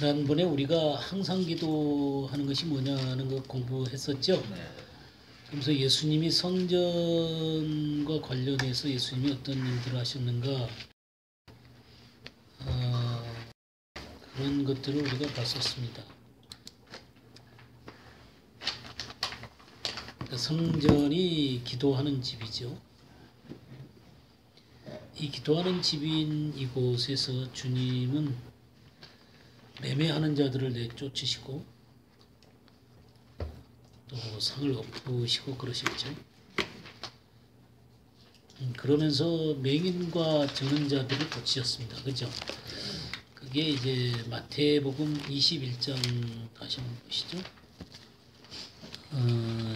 지난번에 우리가 항상 기도하는 것이 뭐냐는 거 공부했었죠. 네. 그래서 예수님이 성전과 관련해서 예수님이 어떤 일들을 하셨는가 그런 것들을 우리가 봤었습니다. 그러니까 성전이 기도하는 집이죠. 이 기도하는 집인 이곳에서 주님은 매매하는 자들을 내쫓으시고 또 상을 엎으시고 그러셨죠. 그러면서 맹인과 저는 자들을 고치셨습니다. 그죠? 그게 이제 마태복음 21장 다시 한번 보시죠.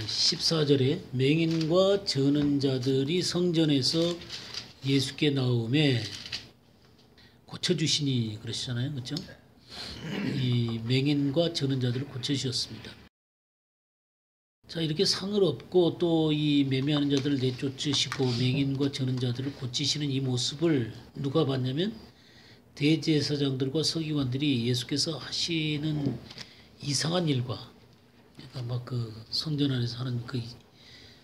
14절에 맹인과 저는 자들이 성전에서 예수께 나오매 고쳐주시니 그러시잖아요. 그죠? 이 맹인과 저는 자들을 고쳐주셨습니다. 자, 이렇게 상을 얻고 또 이 매매하는 자들을 내쫓으시고 맹인과 저는 자들을 고치시는 이 모습을 누가 봤냐면 대제사장들과 서기관들이 예수께서 하시는 이상한 일과 그러니까 막 그 성전 안에서 하는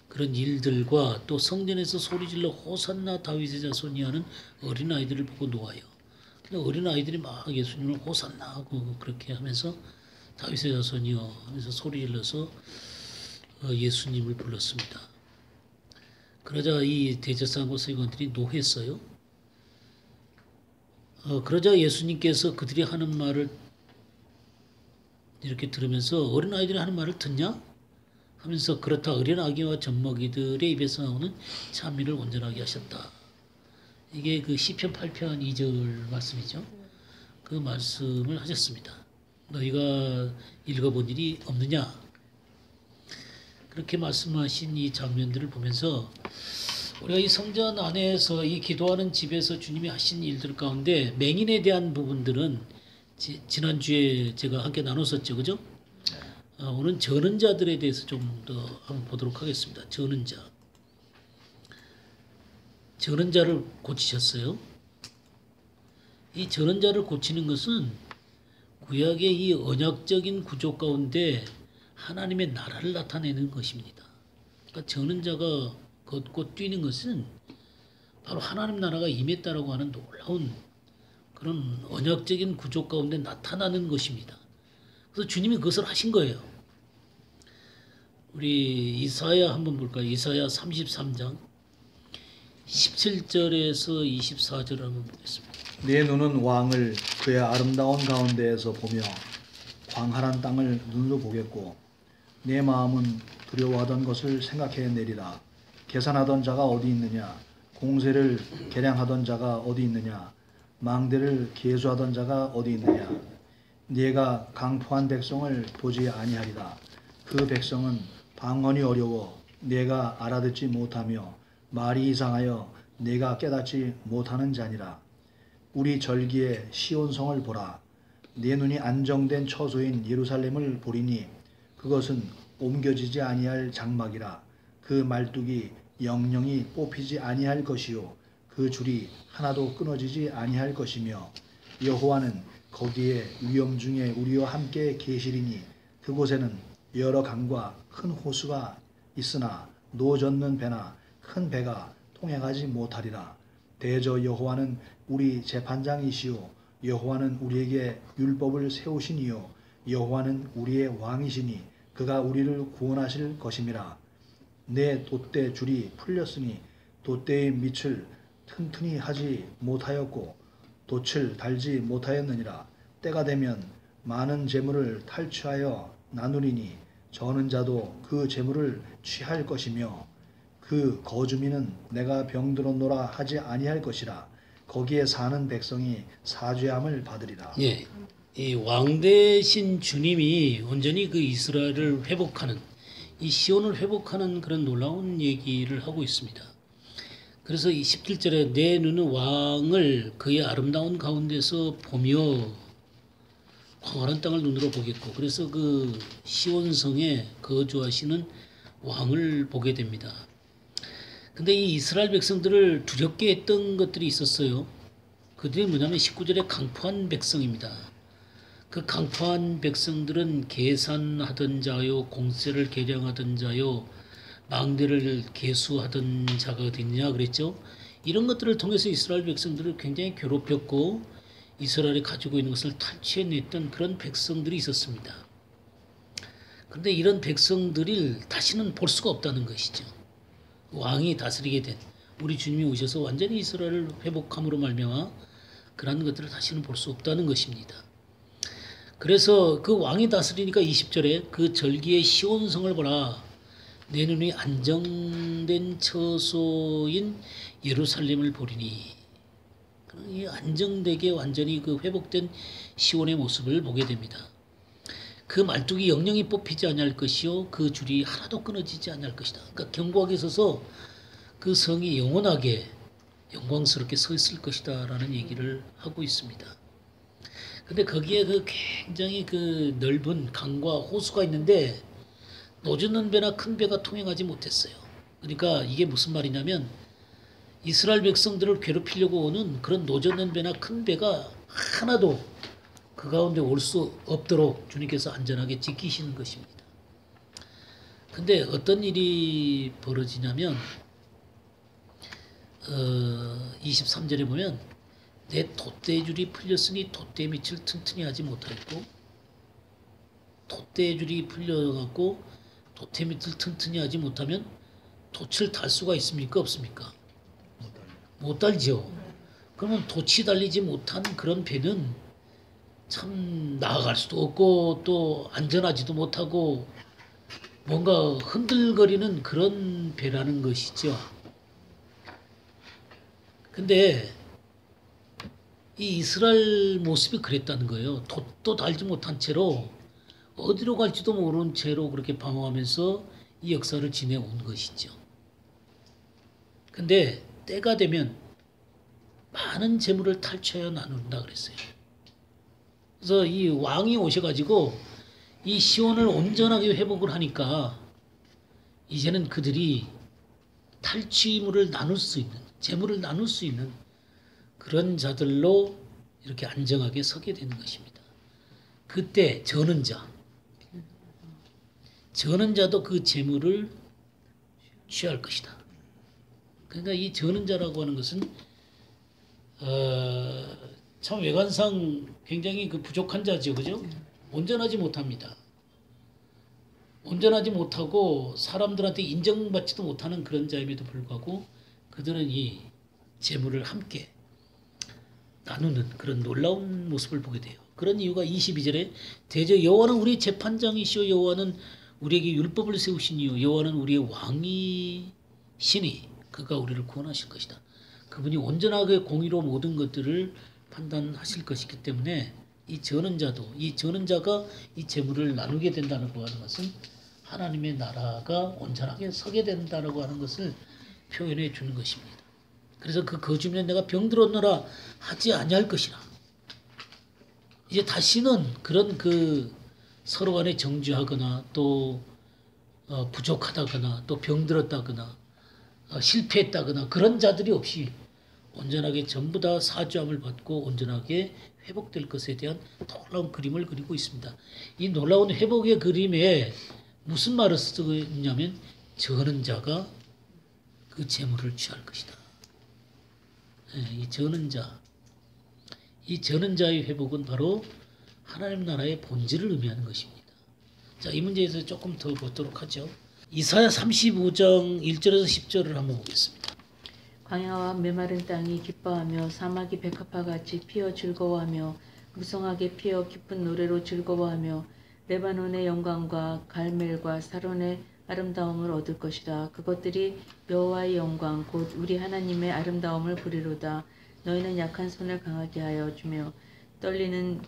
그런 일들과 또 성전에서 소리질러 호산나 다윗의 자손이 하는 어린아이들을 보고 놓아요. 근데 어린아이들이 막 예수님을 호산나 하고 그렇게 하면서 다윗의 자손이여 하면서 소리질러서 예수님을 불렀습니다. 그러자 이 대제사장과 서기관들이 노했어요. 그러자 예수님께서 그들이 하는 말을 이렇게 들으면서 어린아이들이 하는 말을 듣냐? 하면서 그렇다 어린아기와 젖먹이들의 입에서 나오는 찬미를 온전하게 하셨다. 이게 그 시편 8편 2절 말씀이죠. 그 말씀을 하셨습니다. 너희가 읽어본 일이 없느냐? 그렇게 말씀하신 이 장면들을 보면서 우리가 이 성전 안에서 이 기도하는 집에서 주님이 하신 일들 가운데 맹인에 대한 부분들은 지난주에 제가 함께 나눴었죠. 그죠? 오늘 저는 자들에 대해서 좀 더 한번 보도록 하겠습니다. 저는 자. 저는 자를 고치셨어요. 이 저는 자를 고치는 것은 구약의 이 언약적인 구조 가운데 하나님의 나라를 나타내는 것입니다. 그러니까 저는 자가 걷고 뛰는 것은 바로 하나님 나라가 임했다라고 하는 놀라운 그런 언약적인 구조 가운데 나타나는 것입니다. 그래서 주님이 그것을 하신 거예요. 우리 이사야 한번 볼까요? 이사야 33장 17절에서 24절을 한번 보겠습니다. 내 눈은 왕을 그의 아름다운 가운데에서 보며 광활한 땅을 눈으로 보겠고 내 마음은 두려워하던 것을 생각해내리라. 계산하던 자가 어디 있느냐? 공세를 계량하던 자가 어디 있느냐? 망대를 계수하던 자가 어디 있느냐? 네가 강포한 백성을 보지 아니하리라. 그 백성은 방언이 어려워 네가 알아듣지 못하며 말이 이상하여 네가 깨닫지 못하는 자니라. 우리 절기에 시온성을 보라. 네 눈이 안정된 처소인 예루살렘을 보리니 그것은 옮겨지지 아니할 장막이라. 그 말뚝이 영영이 뽑히지 아니할 것이요 그 줄이 하나도 끊어지지 아니할 것이며 여호와는 거기에 위엄 중에 우리와 함께 계시리니 그곳에는 여러 강과 큰 호수가 있으나 노 젓는 배나 큰 배가 통행하지 못하리라. 대저 여호와는 우리 재판장이시요 여호와는 우리에게 율법을 세우시니요 여호와는 우리의 왕이시니 그가 우리를 구원하실 것임이라. 내 돛대 줄이 풀렸으니 돛대의 밑을 튼튼히 하지 못하였고 돛을 달지 못하였느니라. 때가 되면 많은 재물을 탈취하여 나누리니 저는 자도 그 재물을 취할 것이며 그 거주민은 내가 병들었노라 하지 아니할 것이라. 거기에 사는 백성이 사죄함을 받으리라. 예, 이 왕 대신 주님이 온전히 그 이스라엘을 회복하는 이 시온을 회복하는 그런 놀라운 얘기를 하고 있습니다. 그래서 이 17절에 내 눈은 왕을 그의 아름다운 가운데서 보며 광활한 땅을 눈으로 보겠고 그래서 그 시온성에 거주하시는 왕을 보게 됩니다. 근데 이 이스라엘 백성들을 두렵게 했던 것들이 있었어요. 그들이 뭐냐면 19절에 강포한 백성입니다. 그 강포한 백성들은 계산하던 자요, 공세를 계량하던 자요, 망대를 계수하던 자가 어딨냐 그랬죠. 이런 것들을 통해서 이스라엘 백성들을 굉장히 괴롭혔고 이스라엘이 가지고 있는 것을 탈취해냈던 그런 백성들이 있었습니다. 그런데 이런 백성들을 다시는 볼 수가 없다는 것이죠. 왕이 다스리게 된 우리 주님이 오셔서 완전히 이스라엘을 회복함으로 말미암아 그런 것들을 다시는 볼 수 없다는 것입니다. 그래서 그 왕이 다스리니까 20절에 그 절기의 시온성을 보라. 내 눈이 안정된 처소인 예루살렘을 보리니. 이 안정되게 완전히 그 회복된 시온의 모습을 보게 됩니다. 그 말뚝이 영영이 뽑히지 아니할 것이요 그 줄이 하나도 끊어지지 아니할 것이다. 그러니까 견고하게 서서 그 성이 영원하게 영광스럽게 서 있을 것이다라는 얘기를 하고 있습니다. 근데 거기에 그 굉장히 그 넓은 강과 호수가 있는데 노젓는 배나 큰 배가 통행하지 못했어요. 그러니까 이게 무슨 말이냐면 이스라엘 백성들을 괴롭히려고 오는 그런 노젓는 배나 큰 배가 하나도 그 가운데 올 수 없도록 주님께서 안전하게 지키시는 것입니다. 근데 어떤 일이 벌어지냐면 23절에 보면 내 돛대줄이 풀렸으니 돛대 밑을 튼튼히 하지 못하였고 돛대줄이 풀려갖고 돛대 밑을 튼튼히 하지 못하면 돛을 달 수가 있습니까 없습니까? 못 달죠. 그러면 돛이 달리지 못한 그런 배는 참 나아갈 수도 없고 또 안전하지도 못하고 뭔가 흔들거리는 그런 배라는 것이죠. 근데 이 이스라엘 모습이 그랬다는 거예요. 돛도 달지 못한 채로 어디로 갈지도 모르는 채로 그렇게 방황하면서 이 역사를 지내온 것이죠. 근데 때가 되면 많은 재물을 탈취하여 나눈다 그랬어요. 그래서 이 왕이 오셔가지고 이 시온을 온전하게 회복을 하니까 이제는 그들이 탈취물을 나눌 수 있는, 재물을 나눌 수 있는 그런 자들로 이렇게 안정하게 서게 되는 것입니다. 그때 저는 자도 그 재물을 취할 것이다. 그러니까 이 저는 자라고 하는 것은 참 외관상 굉장히 그 부족한 자죠, 그죠? 온전하지 못합니다. 온전하지 못하고 사람들한테 인정받지도 못하는 그런 자임에도 불구하고 그들은 이 재물을 함께 나누는 그런 놀라운 모습을 보게 돼요. 그런 이유가 22절에 대저 여호와는 우리 재판장이시오 여호와는 우리에게 율법을 세우시니요 여호와는 우리의 왕이시니 그가 우리를 구원하실 것이다. 그분이 온전하게 공의로 모든 것들을 판단하실 것이기 때문에 이 전원자도 이 전원자가 이 재물을 나누게 된다고 하는 것은 하나님의 나라가 온전하게 서게 된다고 하는 것을 표현해 주는 것입니다. 그래서 그 거주면 내가 병들었노라 하지 아니할 것이라. 이제 다시는 그런 그 서로 간에 정죄하거나 또 부족하다거나 또 병들었다거나 실패했다거나 그런 자들이 없이 온전하게 전부 다 사죄함을 받고 온전하게 회복될 것에 대한 놀라운 그림을 그리고 있습니다. 이 놀라운 회복의 그림에 무슨 말을 쓰고 있냐면 저는 자가 그 재물을 취할 것이다. 이 저는 자, 이 저는 자의 회복은 바로 하나님 나라의 본질을 의미하는 것입니다. 자, 이 문제에서 조금 더 보도록 하죠. 이사야 35장 1절에서 10절을 한번 보겠습니다. 광야와 메마른 땅이 기뻐하며 사막이 백합화같이 피어 즐거워하며 무성하게 피어 기쁜 노래로 즐거워하며 레바논의 영광과 갈멜과 사론의 아름다움을 얻을 것이다. 그것들이 여호와의 영광 곧 우리 하나님의 아름다움을 보리로다. 너희는 약한 손을 강하게 하여 주며 떨리는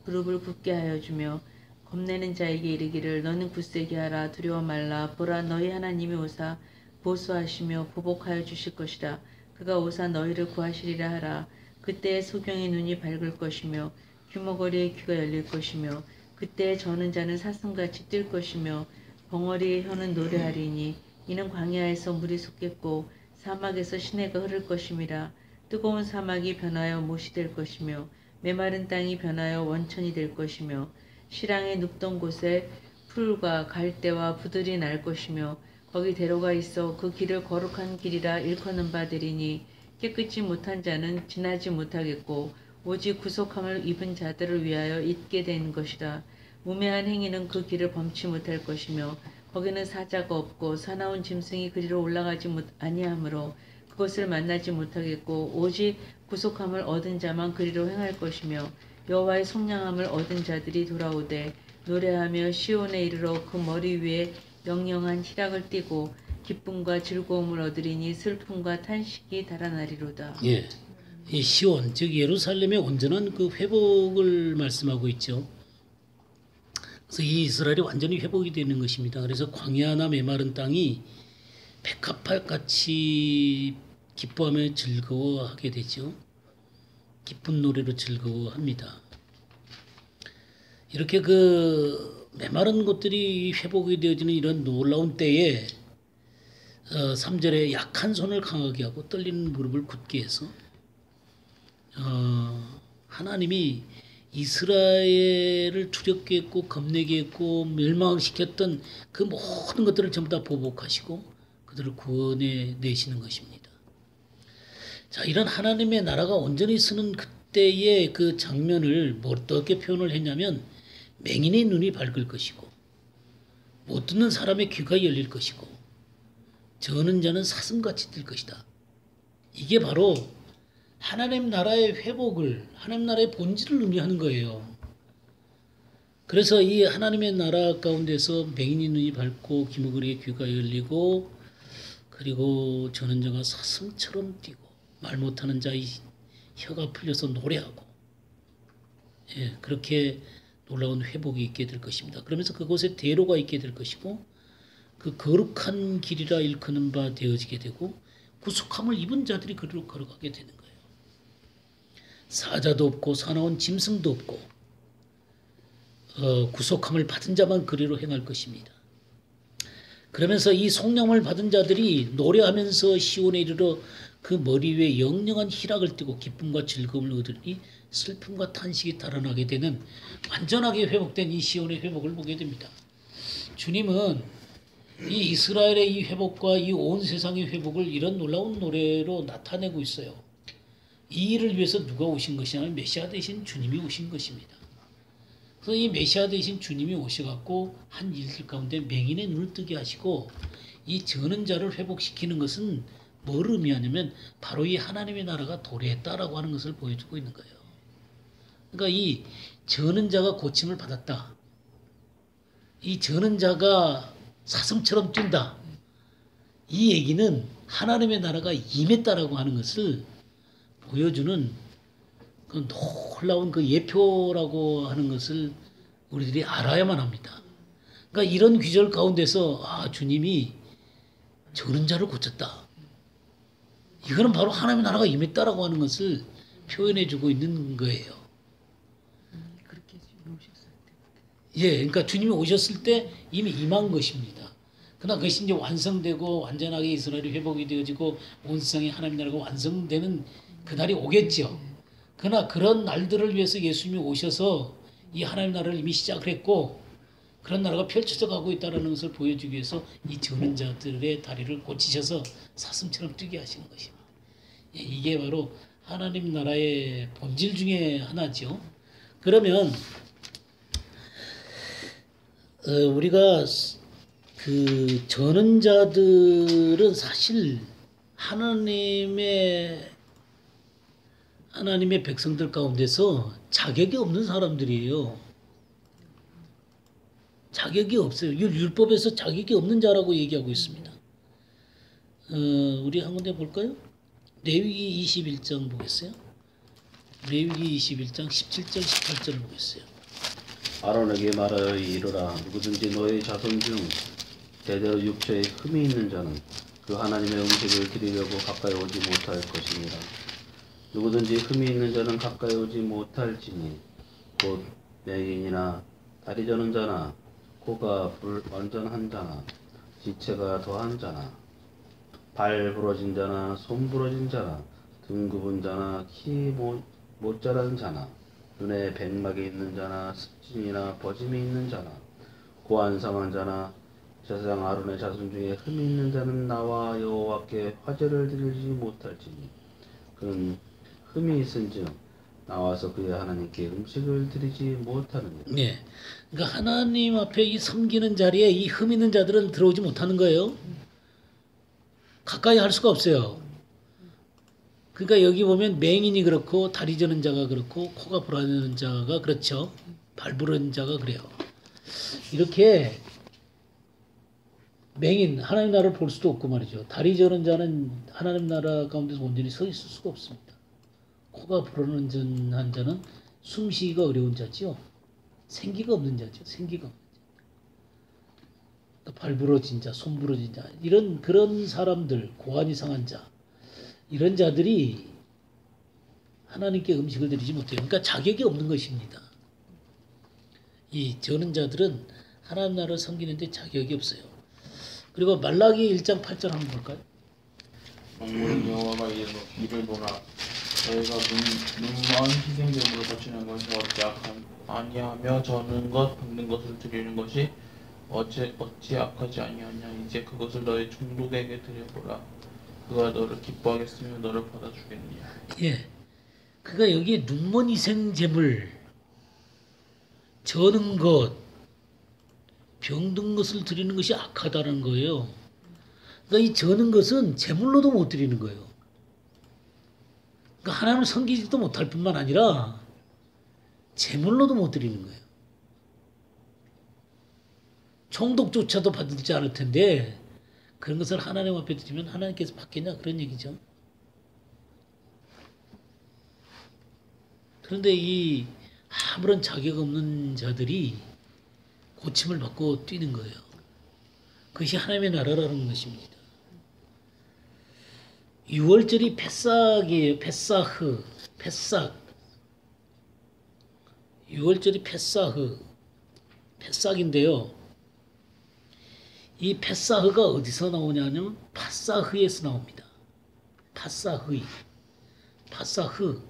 무릎을 굳게 하여 주며 겁내는 자에게 이르기를 너는 굳세게 하라 두려워 말라. 보라 너희 하나님이 오사 보수하시며 보복하여 주실 것이라. 그가 오사 너희를 구하시리라 하라. 그때에 소경의 눈이 밝을 것이며 규모거리의 귀가 열릴 것이며 그때에 저는 자는 사슴같이 뛸 것이며 벙어리의 혀는 노래하리니 이는 광야에서 물이 솟겠고 사막에서 시내가 흐를 것임이라. 뜨거운 사막이 변하여 못이 될 것이며 메마른 땅이 변하여 원천이 될 것이며 시랑에 눕던 곳에 풀과 갈대와 부들이 날 것이며 거기 대로가 있어 그 길을 거룩한 길이라 일컫는 바 되리니 깨끗이 못한 자는 지나지 못하겠고 오직 구속함을 입은 자들을 위하여 있게 된 것이라. 우매한 행위는 그 길을 범치 못할 것이며 거기는 사자가 없고 사나운 짐승이 그리로 올라가지 아니하므로 그것을 만나지 못하겠고 오직 구속함을 얻은 자만 그리로 행할 것이며 여호와의 속량함을 얻은 자들이 돌아오되 노래하며 시온에 이르러 그 머리 위에 영영한 희락을 띠고 기쁨과 즐거움을 얻으리니 슬픔과 탄식이 달아나리로다. 예, 이 시온 즉 예루살렘의 온전한 그 회복을 말씀하고 있죠. 그래서 이 이스라엘이 완전히 회복이 되는 것입니다. 그래서 광야나 메마른 땅이 백합화같이 기뻐하며 즐거워하게 되죠. 기쁜 노래로 즐거워합니다. 이렇게 그 메마른 곳들이 회복이 되어지는 이런 놀라운 때에 3절에 약한 손을 강하게 하고 떨리는 무릎을 굳게 해서 하나님이 이스라엘을 두렵게 했고 겁내게 했고 멸망시켰던 그 모든 것들을 전부 다 보복하시고 그들을 구원해 내시는 것입니다. 자, 이런 하나님의 나라가 온전히 서는 그때의 그 장면을 어떻게 표현을 했냐면 맹인의 눈이 밝을 것이고 못 듣는 사람의 귀가 열릴 것이고 저는 자는 사슴같이 뛸 것이다. 이게 바로 하나님 나라의 회복을, 하나님 나라의 본질을 의미하는 거예요. 그래서 이 하나님의 나라 가운데서 맹인의 눈이 밝고 기무거리의 귀가 열리고 그리고 저는 자가 사슴처럼 뛰고 말 못하는 자의 혀가 풀려서 노래하고 그렇게 놀라운 회복이 있게 될 것입니다. 그러면서 그곳에 대로가 있게 될 것이고 그 거룩한 길이라 일컫는 바 되어지게 되고 구속함을 입은 자들이 그리로 걸어가게 되는 거예요. 사자도 없고 사나운 짐승도 없고 구속함을 받은 자만 그리로 행할 것입니다. 그러면서 이 속량을 받은 자들이 노래하면서 시온에 이르러 그 머리 위에 영영한 희락을 띠고 기쁨과 즐거움을 얻으니 슬픔과 탄식이 달아나게 되는 완전하게 회복된 이 시온의 회복을 보게 됩니다. 주님은 이 이스라엘의 이 회복과 이 온 세상의 회복을 이런 놀라운 노래로 나타내고 있어요. 이 일을 위해서 누가 오신 것이냐면 메시아 되신 주님이 오신 것입니다. 그래서 이 메시아 되신 주님이 오셔갖고 한 일들 가운데 맹인의 눈을 뜨게 하시고 이 저는 자를 회복시키는 것은 뭘 의미하냐면 바로 이 하나님의 나라가 도래했다라고 하는 것을 보여주고 있는 거예요. 그러니까 이 저는 자가 고침을 받았다. 이 저는 자가 사슴처럼 뛴다. 이 얘기는 하나님의 나라가 임했다라고 하는 것을 보여주는 그 놀라운 그 예표라고 하는 것을 우리들이 알아야만 합니다. 그러니까 이런 귀절 가운데서 주님이 저는 자를 고쳤다. 이거는 바로 하나님의 나라가 임했다라고 하는 것을 표현해주고 있는 거예요. 그렇게 오셨을 때. 예, 그러니까 주님이 오셨을 때 이미 임한 것입니다. 그러나 그것이 이제 완성되고 완전하게 이스라엘이 회복이 되어지고 온 세상에 하나님 나라가 완성되는 그날이 오겠죠. 그러나 그런 날들을 위해서 예수님이 오셔서 이 하나님 나라를 이미 시작을 했고 그런 나라가 펼쳐져 가고 있다는 것을 보여주기 위해서 이 저는 자들의 다리를 고치셔서 사슴처럼 뛰게 하시는 것입니다. 예, 이게 바로 하나님 나라의 본질 중에 하나죠. 그러면 우리가 그 저는 자들은 사실 하나님의 백성들 가운데서 자격이 없는 사람들이에요. 자격이 없어요. 율법에서 자격이 없는 자라고 얘기하고 있습니다. 우리 한 군데 볼까요? 레위기 21장 보겠어요? 레위기 21장 17절 18절을 보겠어요. 아론에게 말하여 이르라. 누구든지 너의 자손 중 대대로 육체에 흠이 있는 자는 그 하나님의 음식을 드리려고 가까이 오지 못할 것이니라. 누구든지 흠이 있는 자는 가까이 오지 못할지니 곧 맹인이나 다리 저는 자나 코가 불완전한 자나 지체가 더한 자나 발 부러진 자나 손 부러진 자나 등 굽은 자나 키 못 자란 자나 눈에 백막이 있는 자나 습진이나 버짐이 있는 자나 고안 상한 자나 제사장 아론의 자손 중에 흠이 있는 자는 나와 여호와께 화제를 드리지 못할지니 그는 흠이 있은즉 나와서 그의 하나님께 음식을 드리지 못하느니라. 네. 그러니까 하나님 앞에 이 섬기는 자리에 이 흠 있는 자들은 들어오지 못하는 거예요. 가까이 할 수가 없어요. 그러니까 여기 보면 맹인이 그렇고 다리 저는 자가 그렇고 코가 불어는 자가 그렇죠. 발 부러진 자가 그래요. 이렇게 맹인 하나님 나라를 볼 수도 없고 말이죠. 다리 저는 자는 하나님 나라 가운데서 온전히 서 있을 수가 없습니다. 코가 불어는 자는 숨쉬기가 어려운 자죠. 생기가 없는 자죠. 생기가 없는 자. 발 부러진 자, 손 부러진 자, 그런 사람들, 고안이 상한 자, 이런 자들이 하나님께 음식을 드리지 못해요. 그러니까 자격이 없는 것입니다. 이 저는 자들은 하나님 나라를 섬기는데 자격이 없어요. 그리고 말라기 1장 8절 한번 볼까요? 만군의 여호와가 이를 보라 저희가 눈먼 희생제물을 바치는 것이 어찌 아니하며 저는 것 볶는 것을 드리는 것이 어찌 악하지 아니하냐. 이제 그것을 너희 종족에게 드려보라. 그가 너를 기뻐하겠으며 너를 받아주겠느냐. 예. 그러니까 여기 눈먼 희생제물, 저는 것, 병든 것을 드리는 것이 악하다는 거예요. 그러니까 이 저는 것은 제물로도 못 드리는 거예요. 그러니까 하나님을 섬기지도 못할 뿐만 아니라 제물로도 못 드리는 거예요. 총독조차도 받지 않을 텐데 그런 것을 하나님 앞에 드리면 하나님께서 받겠냐 그런 얘기죠. 그런데 이 아무런 자격 없는 자들이 고침을 받고 뛰는 거예요. 그것이 하나님의 나라라는 것입니다. 6월절이 패삭이에요. 패사흐, 패삭. 6월절이 패사흐, 패삭인데요. 이 패사흐가 어디서 나오냐면 파사흐에서 나옵니다. 파사흐, 파사흐.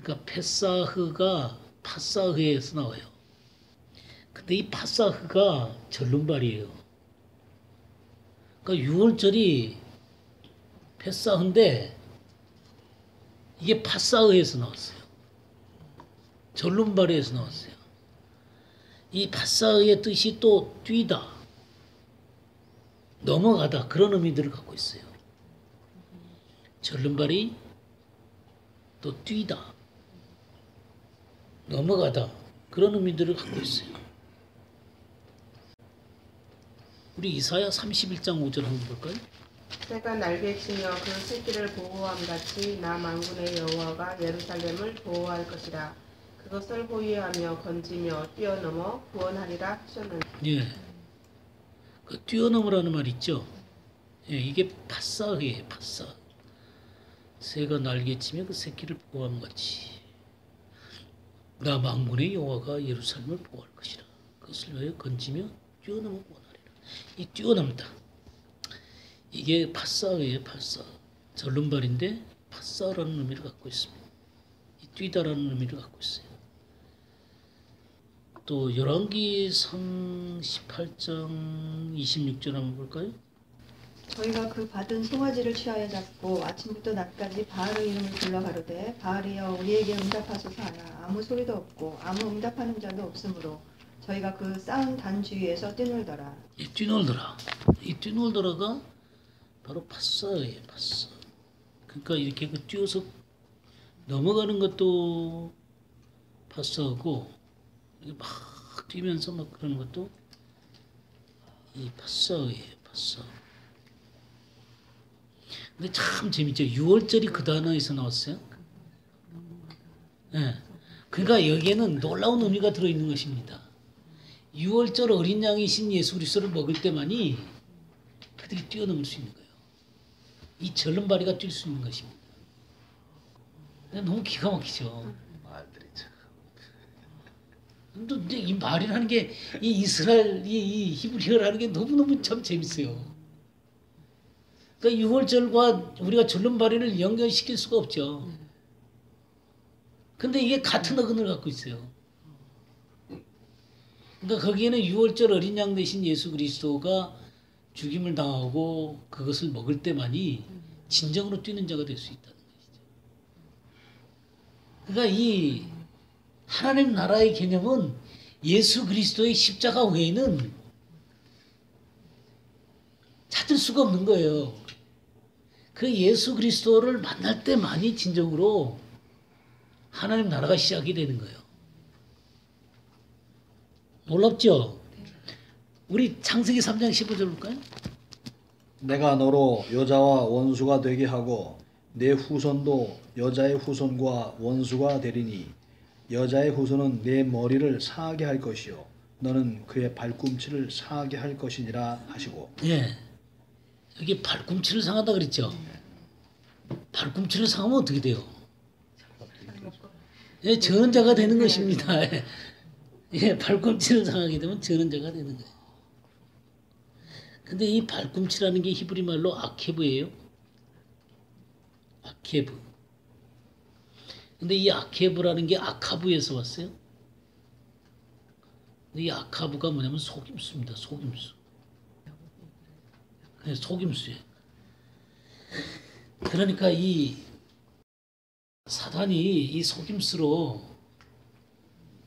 그러니까 패사흐가 파사흐에서 나와요. 근데 이 파사흐가 절름발이에요. 그러니까 6월절이 패사흐인데 이게 파사흐에서 나왔어요. 절름발에서 나왔어요. 이 파사흐의 뜻이 또 뛰다, 넘어가다 그런 의미들을 갖고 있어요. 절름발이 또 뛰다, 넘어가다 그런 의미들을 갖고 있어요. 우리 이사야 31장 5절 한번 볼까요? 새가 날개치며 그 새끼를 보호함 같이 나 만군의 여호와가 예루살렘을 보호할 것이라. 그것을 호위하며 건지며 뛰어넘어 구원하리라 하셨는데. 예. 그 뛰어넘으라는 말 있죠. 예, 이게 파사흐예요. 파사. 새가 날개치며 그 새끼를 보호함 같이 나 만군의 여호와가 예루살렘을 보호할 것이라. 그것을 위하여 건지며 뛰어넘어 구원하리라. 이 뛰어넘다. 이게 파사예요. 파사. 절름발인데 파사라는 의미를 갖고 있습니다. 이 뛰다라는 의미를 갖고 있어요. 또 열왕기상 18장 26절 한번 볼까요? 저희가 그 받은 송아지를 취하여 잡고 아침부터 낮까지 바알의 이름을 불러 가로되 바알이여 우리에게 응답하소서 하나 아무 소리도 없고 아무 응답하는 자도 없으므로 저희가 그 쌓은 단 주위에서 뛰놀더라. 이 뛰놀더라. 이 뛰놀더라가 바로 파사예요. 파사. 그러니까 이렇게 그 뛰어서 넘어가는 것도 파사하고 이렇게 막 뛰면서 막 그러는 것도 이 파사예요. 파사. 근데 참 재밌죠. 6월절이 그 단어에서 나왔어요. 네. 그러니까 여기에는 놀라운 의미가 들어있는 것입니다. 6월절 어린 양이신 예수 그리스도를 먹을 때만이 그들이 뛰어넘을 수 있는 거예요. 이 절름발이가 뛸 수 있는 것입니다. 너무 기가 막히죠. 말들이 참. 근데 이 말이라는 게 이 이스라엘 이 히브리어라는 게 너무너무 참 재밌어요. 그러니까 6월절과 우리가 절름발이를 연결시킬 수가 없죠. 근데 이게 같은 어근을 갖고 있어요. 그러니까 거기에는 6월절 어린 양 대신 예수 그리스도가 죽임을 당하고 그것을 먹을 때만이 진정으로 뛰는 자가 될 수 있다는 것이죠. 그러니까 이 하나님 나라의 개념은 예수 그리스도의 십자가 외에는 찾을 수가 없는 거예요. 그 예수 그리스도를 만날 때만이 진정으로 하나님 나라가 시작이 되는 거예요. 놀랍죠? 우리 창세기 3장 15절 볼까요? 내가 너로 여자와 원수가 되게 하고 내 후손도 여자의 후손과 원수가 되리니 여자의 후손은 내 머리를 상하게 할 것이요 너는 그의 발꿈치를 상하게 할 것이니라 하시고. 예. 여기 발꿈치를 상한다 그랬죠? 발꿈치를 상하면 어떻게 돼요? 예, 전자가 되는 것입니다. 예, 발꿈치를 상하게 되면 전자가 되는 거예요. 근데 이 발꿈치라는 게 히브리 말로 아케브예요. 아케브. 근데 이 아케브라는 게 아카브에서 왔어요. 근데 이 아카브가 뭐냐면 속임수입니다. 속임수. 네, 속임수예요. 그러니까 이 사단이 이 속임수로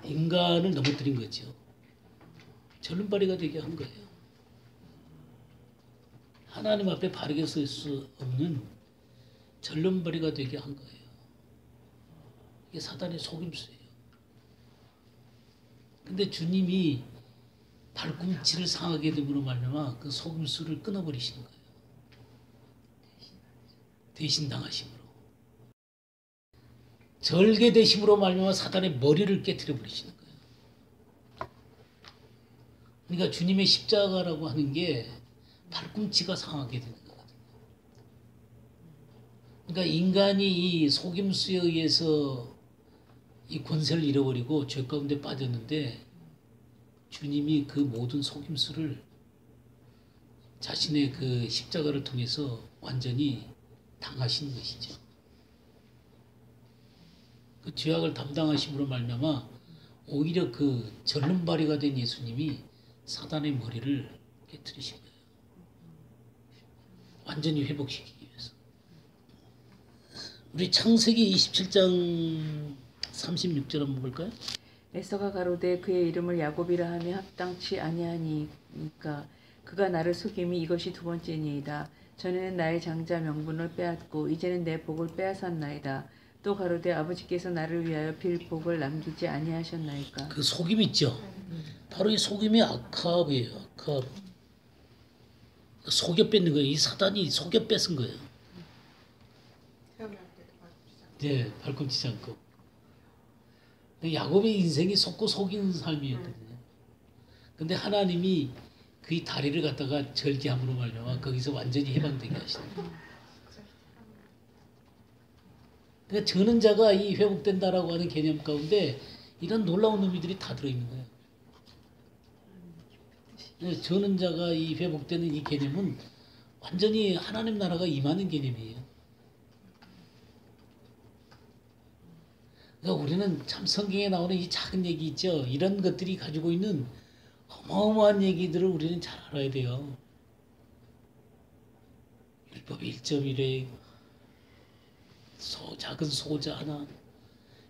인간을 넘어뜨린 거죠. 절름발이가 되게 한 거예요. 하나님 앞에 바르게 설 수 없는 절름발이가 되게 한 거예요. 이게 사단의 속임수예요. 근데 주님이 발꿈치를 상하게 됨으로 말미암아 그 속임수를 끊어버리신 거예요. 대신 당하심으로. 절개되심으로 말미암아 사단의 머리를 깨트려 버리시는 거예요. 그러니까 주님의 십자가라고 하는 게 발꿈치가 상하게 되는 거거든요. 그러니까 인간이 이 속임수에 의해서 이 권세를 잃어버리고 죄 가운데 빠졌는데 주님이 그 모든 속임수를 자신의 그 십자가를 통해서 완전히 당하신 것이죠. 그 죄악을 담당하심으로 말미암아 오히려 그 절름발이가 된 예수님이 사단의 머리를 깨트리신 거예요. 완전히 회복시키기 위해서. 우리 창세기 27장 36절 한번 볼까요? 에서가 가로되 그의 이름을 야곱이라 하며 합당치 아니하니까 그가 나를 속임이 이것이 두 번째니이다. 전에는 나의 장자 명분을 빼앗고 이제는 내 복을 빼앗았나이다. 또 가로되 아버지께서 나를 위하여 빌 복을 남기지 아니하셨나이까. 그 속임 있죠. 바로 이 속임이 아캅이에요. 아캅. 속여 뺏는 거예요. 이 사단이 속여 뺏은 거예요. 네, 발꿈치지 않고. 야곱의 인생이 속고 속이는 삶이었거든요. 근데 하나님이 그 다리를 갖다가 절개함으로 말미암아 거기서 완전히 해방되게 하시는 거예요. 그러니까 저는 자가 이 회복된다라고 하는 개념 가운데 이런 놀라운 의미들이 다 들어있는 거예요. 저는 자가 이 회복되는 이 개념은 완전히 하나님 나라가 임하는 개념이에요. 그러니까 우리는 참 성경에 나오는 이 작은 얘기 있죠. 이런 것들이 가지고 있는 어마어마한 얘기들을 우리는 잘 알아야 돼요. 율법 1.1에 작은 소자 하나,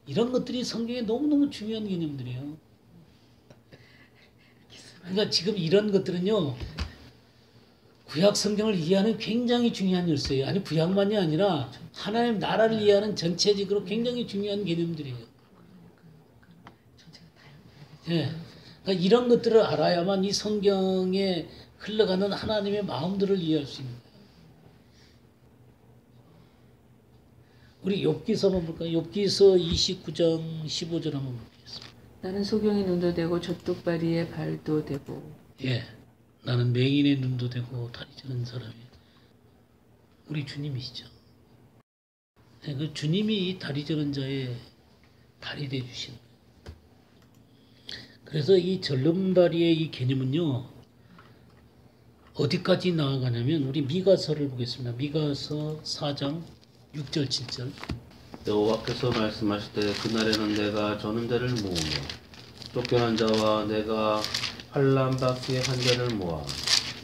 이런 것들이 성경에 너무너무 중요한 개념들이에요. 그러니까 지금 이런 것들은요, 구약 성경을 이해하는 굉장히 중요한 열쇠예요. 아니 구약만이 아니라 하나님 나라를 이해하는 전체적으로 굉장히 중요한 개념들이에요. 예. 그러니까 이런 것들을 알아야만 이 성경에 흘러가는 하나님의 마음들을 이해할 수 있는 거예요. 우리 욥기서 한번 볼까요? 욥기서 29장 15절 한번 보겠습니다. 나는 소경의 눈도 되고 젖독발이의 발도 되고. 예. 나는 맹인의 눈도 되고 다리 저는 사람이에요. 우리 주님이시죠. 예, 그 주님이 이 다리 저는 자의 다리 되주신 거예요. 그래서 이 절름다리의 이 개념은요, 어디까지 나아가냐면 우리 미가서를 보겠습니다. 미가서 4장 6절 7절. 여호와께서 말씀하실 때 그날에는 내가 저는 자를 모으며 쫓겨난 자와 내가 환난 받게 한 자를 모아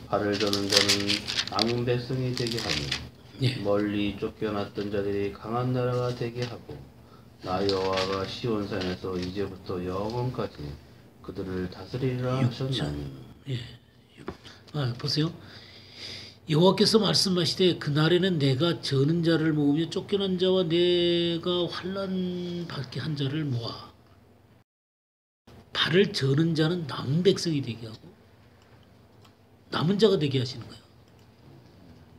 발을 저는 자는 남은 백성이 되게 하며 예. 멀리 쫓겨났던 자들이 강한 나라가 되게 하고 나 여호와가 시온산에서 이제부터 영원까지 그들을 다스리리라 하셨나니. 예. 보세요. 여호와께서 말씀하시되 그날에는 내가 저는 자를 모으며 쫓겨난 자와 내가 환난 받게 한 자를 모아 발을 저는 자는 남은 백성이 되게 하고 남은 자가 되게 하시는 거예요.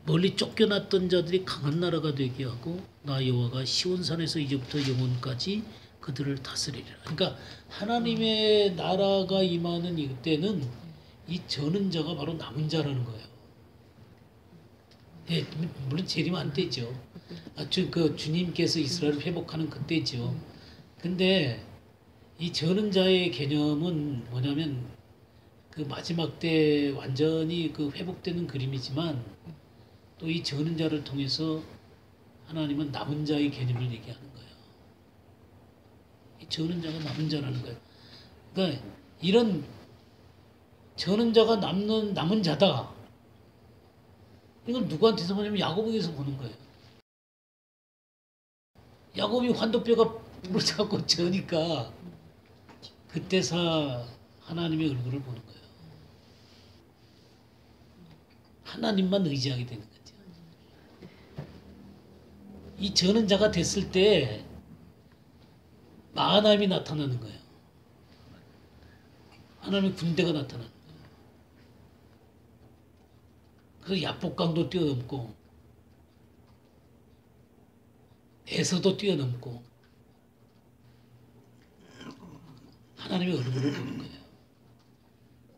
멀리 쫓겨났던 자들이 강한 나라가 되게 하고 나 여호와가 시온산에서 이제부터 영원까지 그들을 다스리리라. 그러니까 하나님의 나라가 임하는 이때는 이 저는 자가 바로 남은 자라는 거예요. 예, 물론 재림 안 되죠. 주님께서 이스라엘을 회복하는 그때죠. 근데 이 저는 자의 개념은 뭐냐면 그 마지막 때 완전히 그 회복되는 그림이지만 또 이 저는 자를 통해서 하나님은 남은 자의 개념을 얘기하는 거예요. 이 저는 자가 남은 자라는 거예요. 그러니까 이런 저는 자가 남은 자다. 이건 누구한테서 보냐면 야고보에서 보는 거예요. 야곱이 환도뼈가 부러져갖고 저니까 그때서 하나님의 얼굴을 보는 거예요. 하나님만 의지하게 되는 거죠. 이 저는 자가 됐을 때 하나님이 나타나는 거예요. 하나님의 군대가 나타나는 거예요. 그래서 야복강도 뛰어넘고 에서도 뛰어넘고 하나님의 얼굴을 보는 거예요.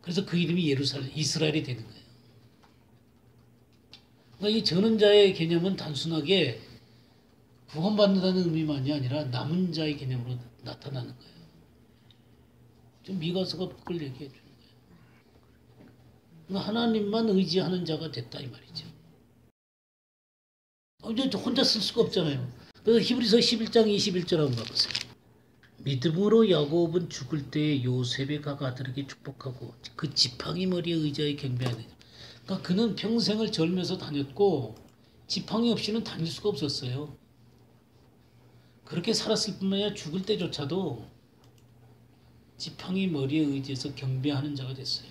그래서 그 이름이 이스라엘이 되는 거예요. 그러니까 이 저는 자의 개념은 단순하게 구원받는다는 의미만이 아니라 남은 자의 개념으로 나타나는 거예요. 좀 미가서가 그걸 얘기해 주는 거예요. 그러니까 하나님만 의지하는 자가 됐다 이 말이죠. 이제 혼자 쓸 수가 없잖아요. 그래서 히브리서 11장 21절 한번 봐보세요. 믿음으로 야곱은 죽을 때 요셉의 각 아들에게 축복하고 그 지팡이 머리에 의지하여 경배하는. 그러니까 그는 평생을 절면서 다녔고 지팡이 없이는 다닐 수가 없었어요. 그렇게 살았을 뿐만 아니라 죽을 때조차도 지팡이 머리에 의지해서 경배하는 자가 됐어요.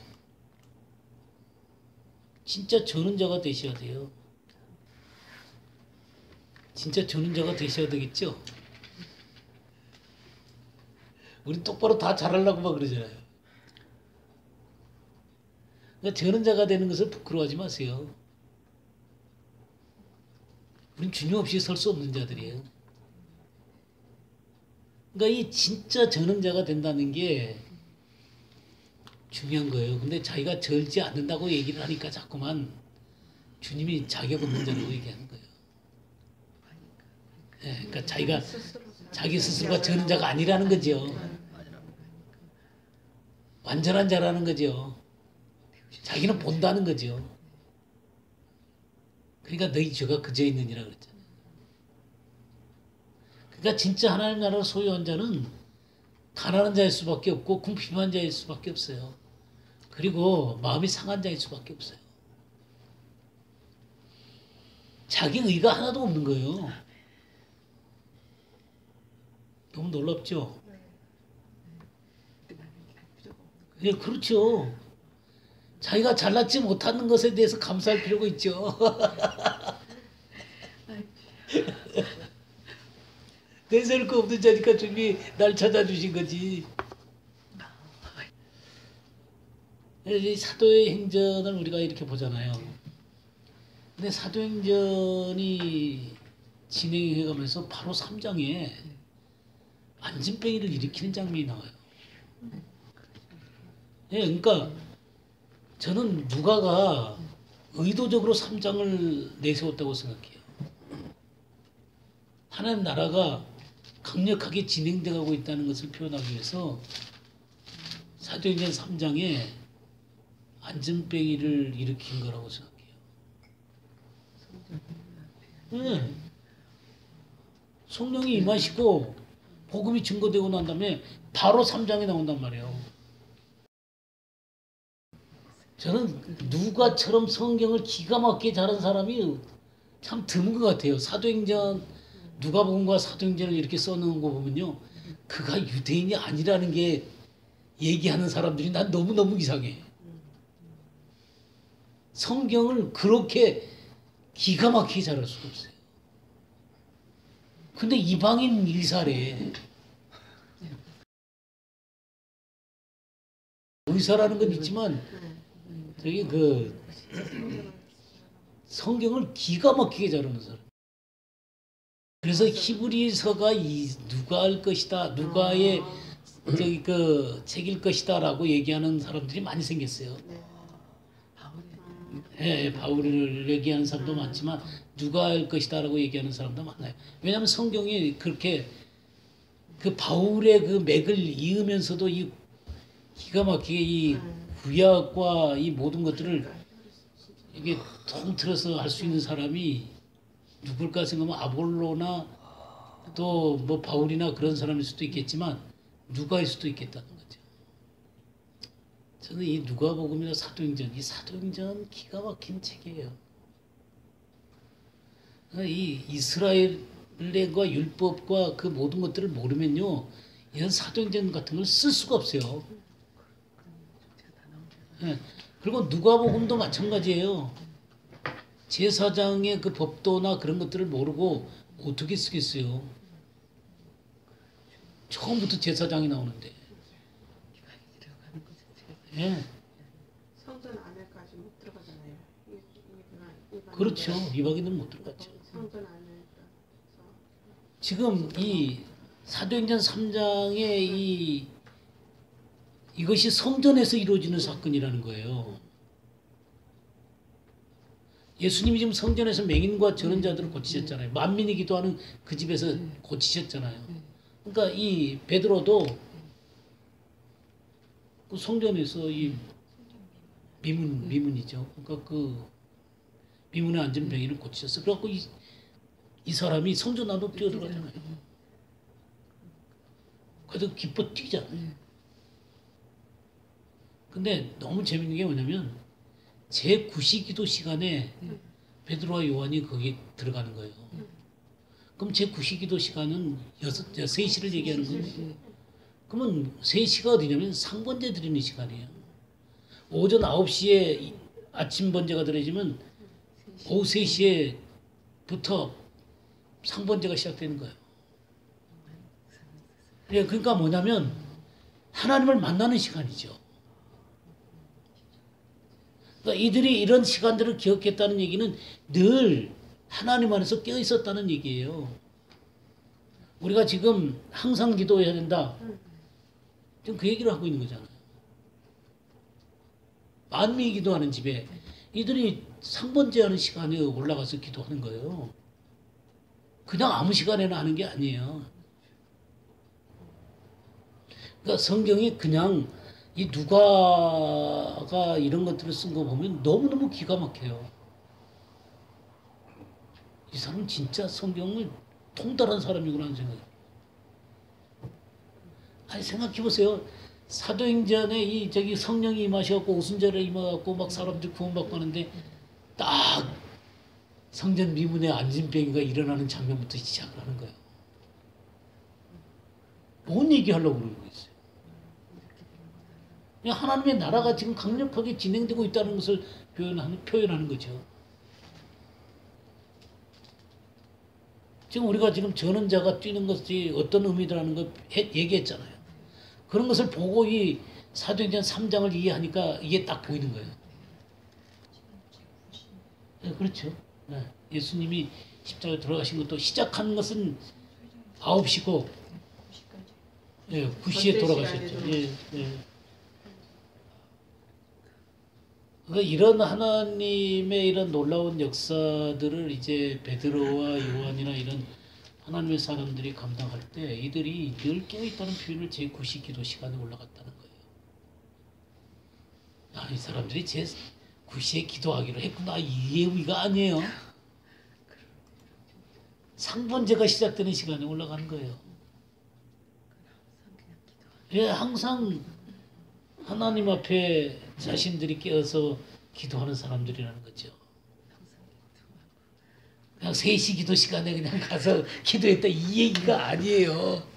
진짜 저는 자가 되셔야 돼요. 진짜 저는 자가 되셔야 되겠죠? 우리 똑바로 다 잘하려고 막 그러잖아요. 그러니까 저는 자가 되는 것을 부끄러워하지 마세요. 우린 주님 없이 설 수 없는 자들이에요. 그러니까 이 진짜 저는 자가 된다는 게 중요한 거예요. 근데 자기가 절지 않는다고 얘기를 하니까 자꾸만 주님이 자격 없는 자라고 얘기하는 거예요. 네, 그러니까 자기 스스로가 저는 자가 아니라는 거죠. 완전한 자라는 거죠. 자기는 본다는 거죠. 그러니까 너희 죄가 그저 있느니라 그랬잖아요. 그러니까 진짜 하나님 나라를 소유한 자는 가난한 자일 수밖에 없고 궁핍한 자일 수밖에 없어요. 그리고 마음이 상한 자일 수밖에 없어요. 자기 의가 하나도 없는 거예요. 너무 놀랍죠? 예, 그렇죠. 자기가 잘났지 못하는 것에 대해서 감사할 필요가 있죠. 내세울 거 없는 자니까 주님이 날 찾아주신 거지. 이 사도의 행전을 우리가 이렇게 보잖아요. 근데 사도행전이 진행해가면서 바로 3장에 안진뱅이를 일으키는 장면이 나와요. 예, 그러니까 저는 누가가 의도적으로 3장을 내세웠다고 생각해요. 하나님 나라가 강력하게 진행되고 있다는 것을 표현하기 위해서 사도행전 3장에 안진뱅이를 일으킨 거라고 생각해요. 네. 성령이 임하시고 복음이 증거되고 난 다음에 바로 3장에 나온단 말이에요. 저는 누가처럼 성경을 기가 막히게 잘한 사람이 참 드문 것 같아요. 사도행전, 누가복음과 사도행전을 이렇게 써놓은 거 보면요. 그가 유대인이 아니라는 게 얘기하는 사람들이 난 너무너무 이상해. 성경을 그렇게 기가 막히게 잘할 수가 없어요. 근데 이방인 일사래. 의사라는 건 있지만 저기 그 성경을 기가 막히게 잘하는 사람. 그래서 히브리서가 누가 할 것이다, 누가의 저기 그 책일 것이다라고 얘기하는 사람들이 많이 생겼어요. 예, 바울을 얘기하는 사람도 많지만 누가 할 것이다라고 얘기하는 사람도 많아요. 왜냐하면 성경이 그렇게 그 바울의 그 맥을 이으면서도 이 기가 막히게 이 구약과 이 모든 것들을 이게 통틀어서 할 수 있는 사람이 누굴까 생각하면 아볼로나 또 뭐 바울이나 그런 사람일 수도 있겠지만 누가일 수도 있겠다는 거죠. 저는 이 누가복음이나 사도행전, 이 사도행전 기가 막힌 책이에요. 이 이스라엘과 율법과 그 모든 것들을 모르면요, 이런 사도행전 같은 걸 쓸 수가 없어요. 네. 그리고 누가복음도 마찬가지예요. 제사장의 그 법도나 그런 것들을 모르고 어떻게 쓰겠어요? 처음부터 제사장이 나오는데. 예. 성전 안에까지 못 들어가잖아요. 그렇죠. 이방인은 못 들어갔죠. 성전 안에까지. 지금 이 사도행전 3장의 이것이 성전에서 이루어지는 사건이라는 거예요. 예수님이 지금 성전에서 맹인과 저런 자들을 고치셨잖아요. 만민이 기도하는 그 집에서 고치셨잖아요. 그러니까 이 베드로도 그 성전에서 이 미문이죠. 그러니까 그 미문에 앉은 맹인을 고치셨어. 그래갖고 이 사람이 성전 안으로 뛰어들어가잖아요. 그래도 기뻐 뛰잖아요. 근데 너무 재밌는 게 뭐냐면 제9시기도 시간에 베드로와 요한이 거기 들어가는 거예요. 그럼 제9시기도 시간은 3시를 얘기하는 거예요. 그러면 3시가 어디냐면 상번제 드리는 시간이에요. 오전 9시에 아침 번제가 드려지면 오후 3시에부터 상번제가 시작되는 거예요. 그러니까 뭐냐면 하나님을 만나는 시간이죠. 그러니까 이들이 이런 시간들을 기억했다는 얘기는 늘 하나님 안에서 깨어 있었다는 얘기예요. 우리가 지금 항상 기도해야 된다. 지금 그 얘기를 하고 있는 거잖아요. 만민이 기도하는 집에 이들이 상번제하는 시간에 올라가서 기도하는 거예요. 그냥 아무 시간에나 하는 게 아니에요. 그러니까 성경이 그냥 이 누가가 이런 것들을 쓴 거 보면 너무너무 기가 막혀요. 이 사람은 진짜 성경을 통달한 사람이구나 하는 생각이. 아니 생각해 보세요. 사도행전에 이 저기 성령이 임하셔갖고 오순절에 임하갖고 막 사람들 구원받고 하는데 딱 성전 미문에 앉은 뱅이가 일어나는 장면부터 시작을 하는 거예요. 뭔 얘기하려고 그러는 거였어요. 하나님의 나라가 지금 강력하게 진행되고 있다는 것을 표현하는 거죠. 지금 우리가 지금 전원자가 뛰는 것이 어떤 의미라는 걸 얘기했잖아요. 그런 것을 보고 이 사도행전 3장을 이해하니까 이게 딱 보이는 거예요. 네, 그렇죠. 네. 예수님이 십자가에 들어가신 것도 시작한 것은 9시고 9시에 돌아가셨죠. 예, 예. 그러니까 이런 하나님의 이런 놀라운 역사들을 이제 베드로와 요한이나 이런 하나님의 사람들이 감당할 때 이들이 늘 깨어있다는 표현을 제9시 기도 시간에 올라갔다는 거예요. 아, 이 사람들이 제9시에 기도하기로 했구나. 이 의미가 아니에요. 상번제가 시작되는 시간에 올라가는 거예요. 예, 항상 하나님 앞에 자신들이 깨어서 기도하는 사람들이라는 거죠. 그냥 3시 기도 시간에 그냥 가서 기도했다 이 얘기가 아니에요.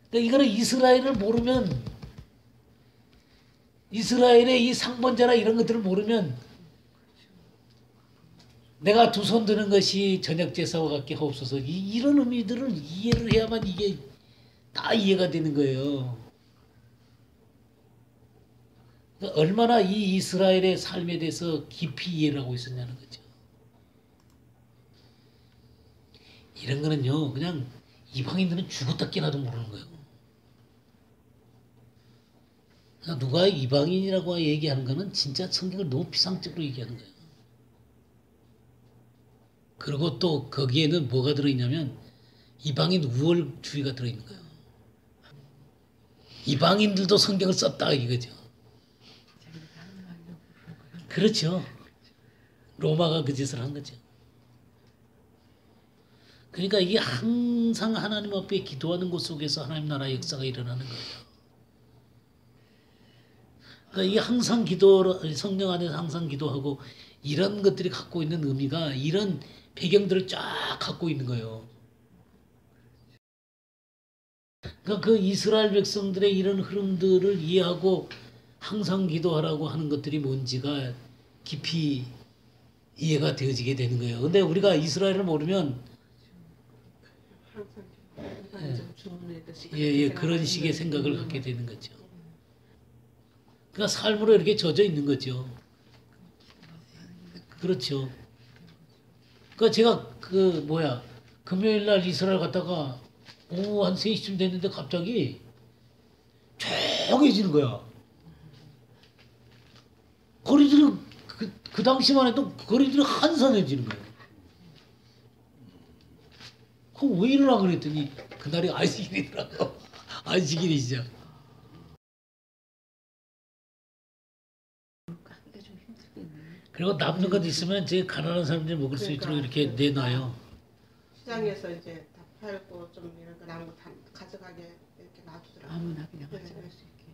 그러니까 이거는 이스라엘을 모르면, 이스라엘의 이 상번제나 이런 것들을 모르면 내가 두 손 드는 것이 저녁 제사와 같게 하옵소서, 이런 의미들을 이해를 해야만 이게 다 이해가 되는 거예요. 그러니까 얼마나 이 이스라엘의 삶에 대해서 깊이 이해를 하고 있었냐는 거죠. 이런 거는요, 그냥 이방인들은 죽었다 깨나도 모르는 거예요. 그러니까 누가 이방인이라고 얘기하는 거는 진짜 성경을 너무 비상적으로 얘기하는 거예요. 그리고 또 거기에는 뭐가 들어있냐면 이방인 우월주의가 들어있는 거예요. 이방인들도 성경을 썼다 이거죠. 그렇죠. 로마가 그 짓을 한 거죠. 그러니까 이게 항상 하나님 앞에 기도하는 곳 속에서 하나님 나라의 역사가 일어나는 거예요. 그러니까 이 항상 성령 안에서 항상 기도하고 이런 것들이 갖고 있는 의미가 이런 배경들을 쫙 갖고 있는 거예요. 그러니까 그 이스라엘 백성들의 이런 흐름들을 이해하고 항상 기도하라고 하는 것들이 뭔지가 깊이 이해가 되어지게 되는 거예요. 근데 우리가 이스라엘을 모르면 그런 식의 생각을 갖게 되는 거죠. 그러니까 삶으로 이렇게 젖어 있는 거죠. 그렇죠. 그러니까 제가 금요일 날 이스라엘 갔다가 오후 한 3시쯤 됐는데 갑자기 조용해지는 거야. 거리들이 그 당시만 해도 거리들이 한산해지는 거예요. 그럼 왜 이러나 그랬더니 그날이 안식일이더라고. 안식일이죠. 그리고 남는 것 있으면 제 가난한 사람들이 먹을 수 있도록 이렇게 내놔요. 시장에서 이제 다 팔고 좀 이런 거 남은 거 다 가져가게 이렇게 놔두더라고요. 아무나 그냥 가져갈 수 있게.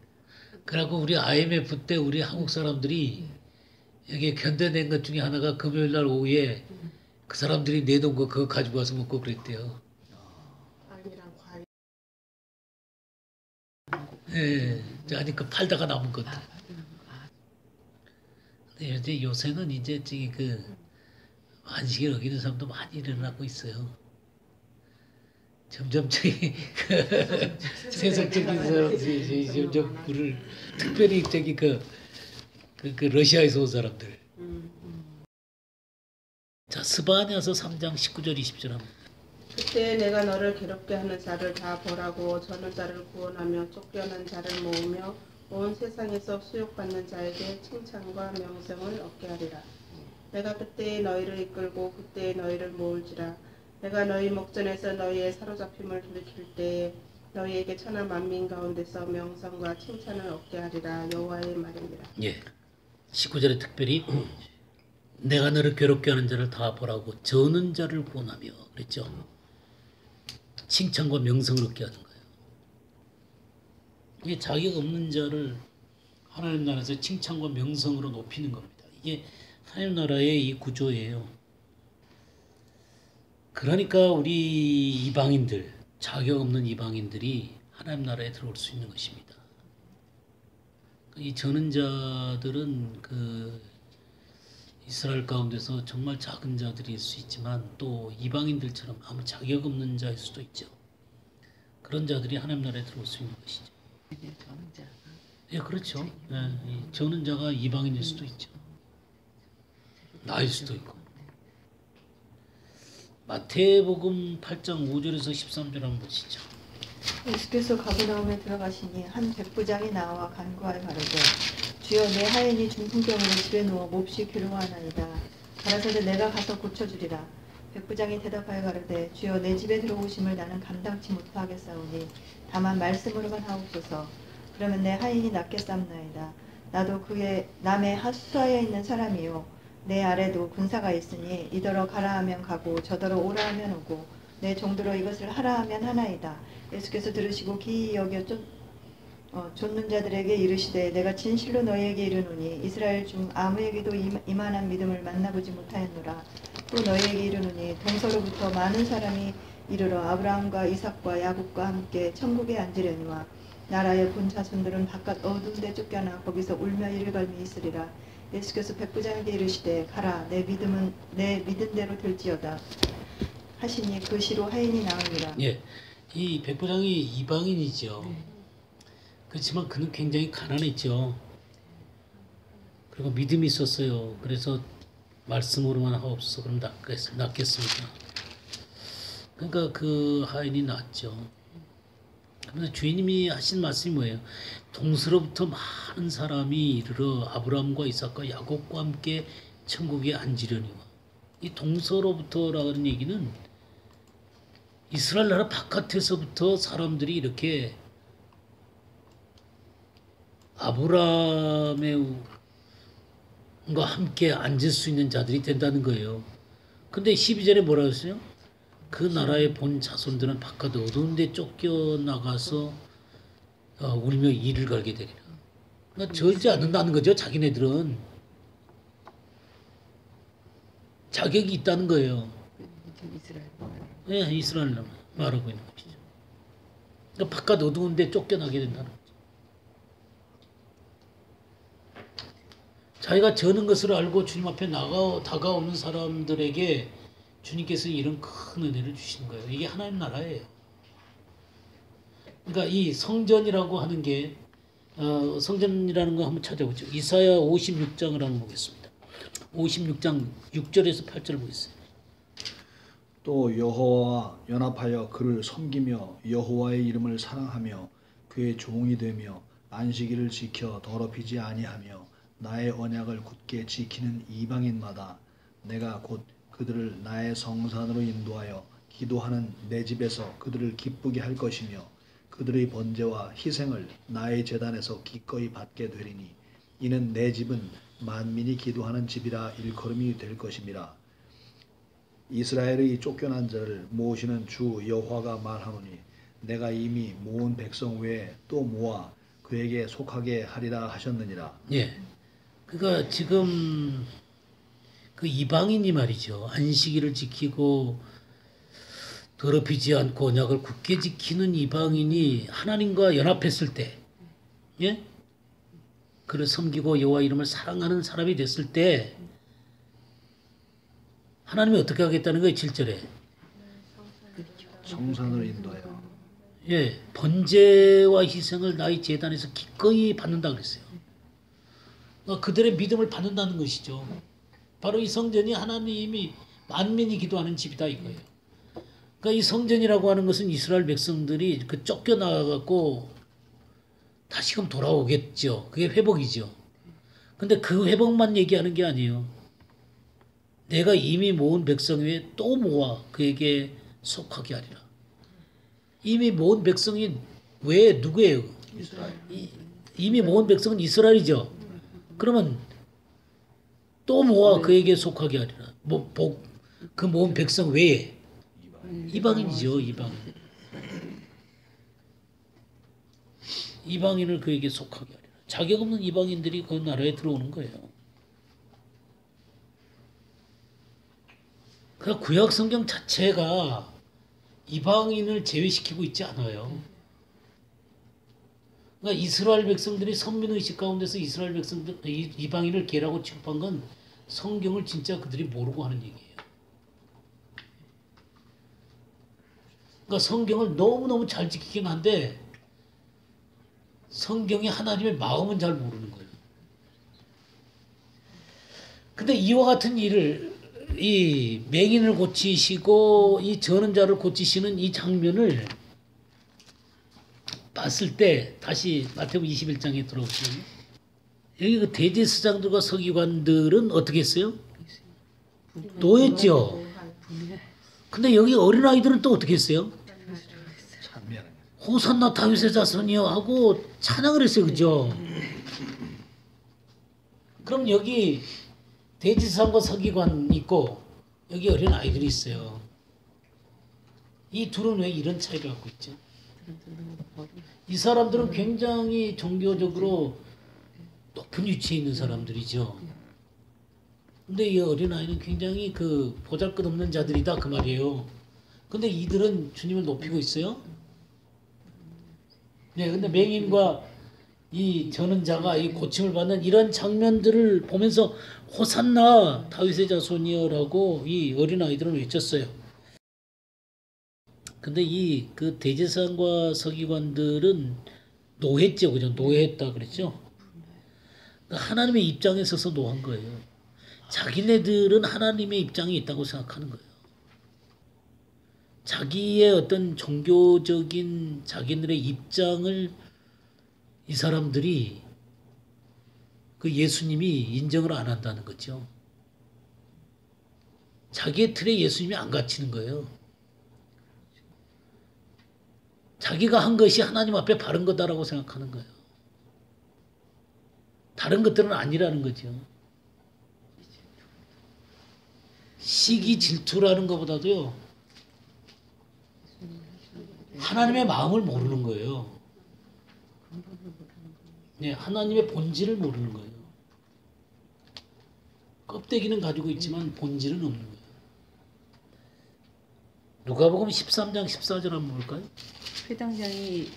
그래갖고 우리 IMF 때 우리 한국 사람들이 여기 견뎌낸 것 중에 하나가 금요일 날 오후에 그 사람들이 내놓은 거 그거 가지고 와서 먹고 그랬대요. 빵이랑 과일. 예, 아니 그 팔다가 남은 것들. 근데 이제 요새는 이제 저기 그 안식일 어기는 사람도 많이 일어나고 있어요. 점점 저기 그 세속적인 사람들이 점점 그를 특별히 저기 그 러시아에서 온 사람들. 자, 스바냐서 3장 19절 20절 합니다. 그때 내가 너를 괴롭게 하는 자를 다 벌하고 저는 자를 구원하며 쫓겨난 자를 모으며 온 세상에서 수욕받는 자에게 칭찬과 명성을 얻게 하리라. 내가 그때에 너희를 이끌고 그때에 너희를 모을지라. 내가 너희 목전에서 너희의 사로잡힘을 돌이킬 때에 너희에게 천하 만민 가운데서 명성과 칭찬을 얻게 하리라. 여호와의 말입니다. 예, 19절에 특별히 내가 너를 괴롭게 하는 자를 다 벌하고 저는 자를 구원하며 그랬죠. 칭찬과 명성을 얻게 하는 거예요. 이게 자격 없는 자를 하나님 나라에서 칭찬과 명성으로 높이는 겁니다. 이게 하나님 나라의 이 구조예요. 그러니까 우리 이방인들, 자격 없는 이방인들이 하나님 나라에 들어올 수 있는 것입니다. 이 전은자들은 그 이스라엘 가운데서 정말 작은 자들일 수 있지만 또 이방인들처럼 아무 자격 없는 자일 수도 있죠. 그런 자들이 하나님 나라에 들어올 수 있는 것이죠. 예, 그렇죠. 예, 이 전은자가 이방인일 수도 있죠. 나일 수도 있고. 마태복음 8장 5절에서 13절 한번 보시죠. 예수께서 가버나움에 들어가시니 한 백부장이 나와 간구하여 가로되 주여 내 하인이 중풍병으로 집에 누워 몹시 괴로워하나이다. 가라사대 내가 가서 고쳐주리라. 백부장이 대답하여 가로되 주여 내 집에 들어오심을 나는 감당치 못하겠사오니 다만 말씀으로만 하옵소서. 그러면 내 하인이 낫겠사옵나이다. 나도 그의 남의 하수하에 있는 사람이요 내 아래도 군사가 있으니 이더러 가라 하면 가고 저더러 오라 하면 오고 내 종들로 이것을 하라 하면 하나이다. 예수께서 들으시고 기이 여겨 좇는 자들에게 이르시되 내가 진실로 너희에게 이르노니 이스라엘 중 아무에게도 이만한 믿음을 만나보지 못하였노라. 또 너희에게 이르노니 동서로부터 많은 사람이 이르러 아브라함과 이삭과 야곱과 함께 천국에 앉으려니와 나라의 본 자손들은 바깥 어두운 데 쫓겨나 거기서 울며 이를 갈미 있으리라. 예수께서 백부장에게 이르시되 가라 내 믿은 대로 될지어다 하시니 그 시로 하인이 나으니라. 예, 이 백부장이 이방인이죠. 그렇지만 그는 굉장히 가난했죠. 그리고 믿음이 있었어요. 그래서 말씀으로만 하옵소서 그럼 낫겠습니다. 그러니까 그 하인이 낫죠. 그런데 주인님이 하신 말씀이 뭐예요? 동서로부터 많은 사람이 이르러 아브라함과 이삭과 야곱과 함께 천국에 앉으려니와. 이 동서로부터라는 얘기는 이스라엘 나라 바깥에서부터 사람들이 이렇게 아브라함과 함께 앉을 수 있는 자들이 된다는 거예요. 근데 12절에 뭐라 했어요? 그 나라의 본 자손들은 바깥 어두운 데 쫓겨나가서 울며 이를 갈게 되리라. 그러니까 절지 않는다는 거죠. 자기네들은. 자격이 있다는 거예요. 네, 이스라엘 말하고 있는 것이죠. 그러니까 바깥 어두운 데 쫓겨나게 된다는 거죠. 자기가 저는 것을 알고 주님 앞에 다가오는 사람들에게 주님께서 이런 큰 은혜를 주시는 거예요. 이게 하나님 나라예요. 그러니까 이 성전이라고 하는 게 성전이라는 거 한번 찾아보죠. 이사야 56장을 한번 보겠습니다. 56장 6절에서 8절 보겠습니다. 또 여호와와 연합하여 그를 섬기며 여호와의 이름을 사랑하며 그의 종이 되며 안식일을 지켜 더럽히지 아니하며 나의 언약을 굳게 지키는 이방인마다 내가 곧 그들을 나의 성산으로 인도하여 기도하는 내 집에서 그들을 기쁘게 할 것이며 그들의 번제와 희생을 나의 제단에서 기꺼이 받게 되리니 이는 내 집은 만민이 기도하는 집이라 일컬음이 될 것임이라. 이스라엘의 쫓겨난 자를 모으시는 주 여호와가 말하노니 내가 이미 모은 백성 외에 또 모아 그에게 속하게 하리라 하셨느니라. 예. 그러니까 지금 그 이방인이 말이죠. 안식일을 지키고 더럽히지 않고 언약을 굳게 지키는 이방인이 하나님과 연합했을 때, 예? 그를 섬기고 여호와 이름을 사랑하는 사람이 됐을 때 하나님이 어떻게 하겠다는 거예요? 7절에. 성산으로 인도하여. 예, 번제와 희생을 나의 제단에서 기꺼이 받는다 그랬어요. 그러니까 그들의 믿음을 받는다는 것이죠. 바로 이 성전이 하나님이 만민이 기도하는 집이다 이거예요. 그러니까 이 성전이라고 하는 것은 이스라엘 백성들이 그 쫓겨나가고 다시금 돌아오겠죠. 그게 회복이죠. 근데 그 회복만 얘기하는 게 아니에요. 내가 이미 모은 백성 외에 또 모아 그에게 속하게 하리라. 이미 모은 백성이 왜 누구예요? 이미 모은 백성은 이스라엘이죠. 그러면 또 모아 그에게 속하게 하리라. 그 모은 백성 외에 이방인이죠. 이방인을 그에게 속하게 하리라. 자격 없는 이방인들이 그 나라에 들어오는 거예요. 그 구약 성경 자체가 이방인을 제외시키고 있지 않아요. 그러니까 이스라엘 백성들이 선민의식 가운데서 이스라엘 백성들 이방인을 개라고 취급한 건 성경을 진짜 그들이 모르고 하는 얘기예요. 그러니까 성경을 너무너무 잘 지키긴 한데 성경이 하나님의 마음은 잘 모르는 거예요. 근데 이와 같은 일을 이 맹인을 고치시고 이 저는 자를 고치시는 이 장면을 봤을 때 다시 마태복음 21장에 들어오시면 여기 그 대제사장들과 서기관들은 어떻게 했어요? 노했죠. 근데 여기 어린아이들은 또 어떻게 했어요? 호산나 다윗의 자손이여 하고 찬양을 했어요. 그죠? 그럼 여기 대제사장과 서기관 있고 여기 어린 아이들이 있어요. 이 둘은 왜 이런 차이를 갖고 있죠? 이 사람들은 굉장히 종교적으로 높은 위치에 있는 사람들이죠. 근데 이 어린아이는 굉장히 그 보잘것없는 자들이다 그 말이에요. 근데 이들은 주님을 높이고 있어요. 네, 근데 맹인과 이 저는 자가 이 고침을 받는 이런 장면들을 보면서 호산나 다윗의 자손이여라고 이 어린아이들은 외쳤어요. 근데 이 그 대제사장과 서기관들은 노했죠, 그죠? 노했다 그랬죠. 하나님의 입장에 서서 노한 거예요. 자기네들은 하나님의 입장에 있다고 생각하는 거예요. 자기의 어떤 종교적인 자기들의 입장을 이 사람들이 그 예수님이 인정을 안 한다는 거죠. 자기의 틀에 예수님이 안 갇히는 거예요. 자기가 한 것이 하나님 앞에 바른 거다라고 생각하는 거예요. 다른 것들은 아니라는 거죠. 시기 질투라는 것보다도요. 하나님의 마음을 모르는 거예요. 네, 하나님의 본질을 모르는 거예요. 껍데기는 가지고 있지만 본질은 없는 거예요. 누가복음 13장 14절 한번 볼까요? 회당장이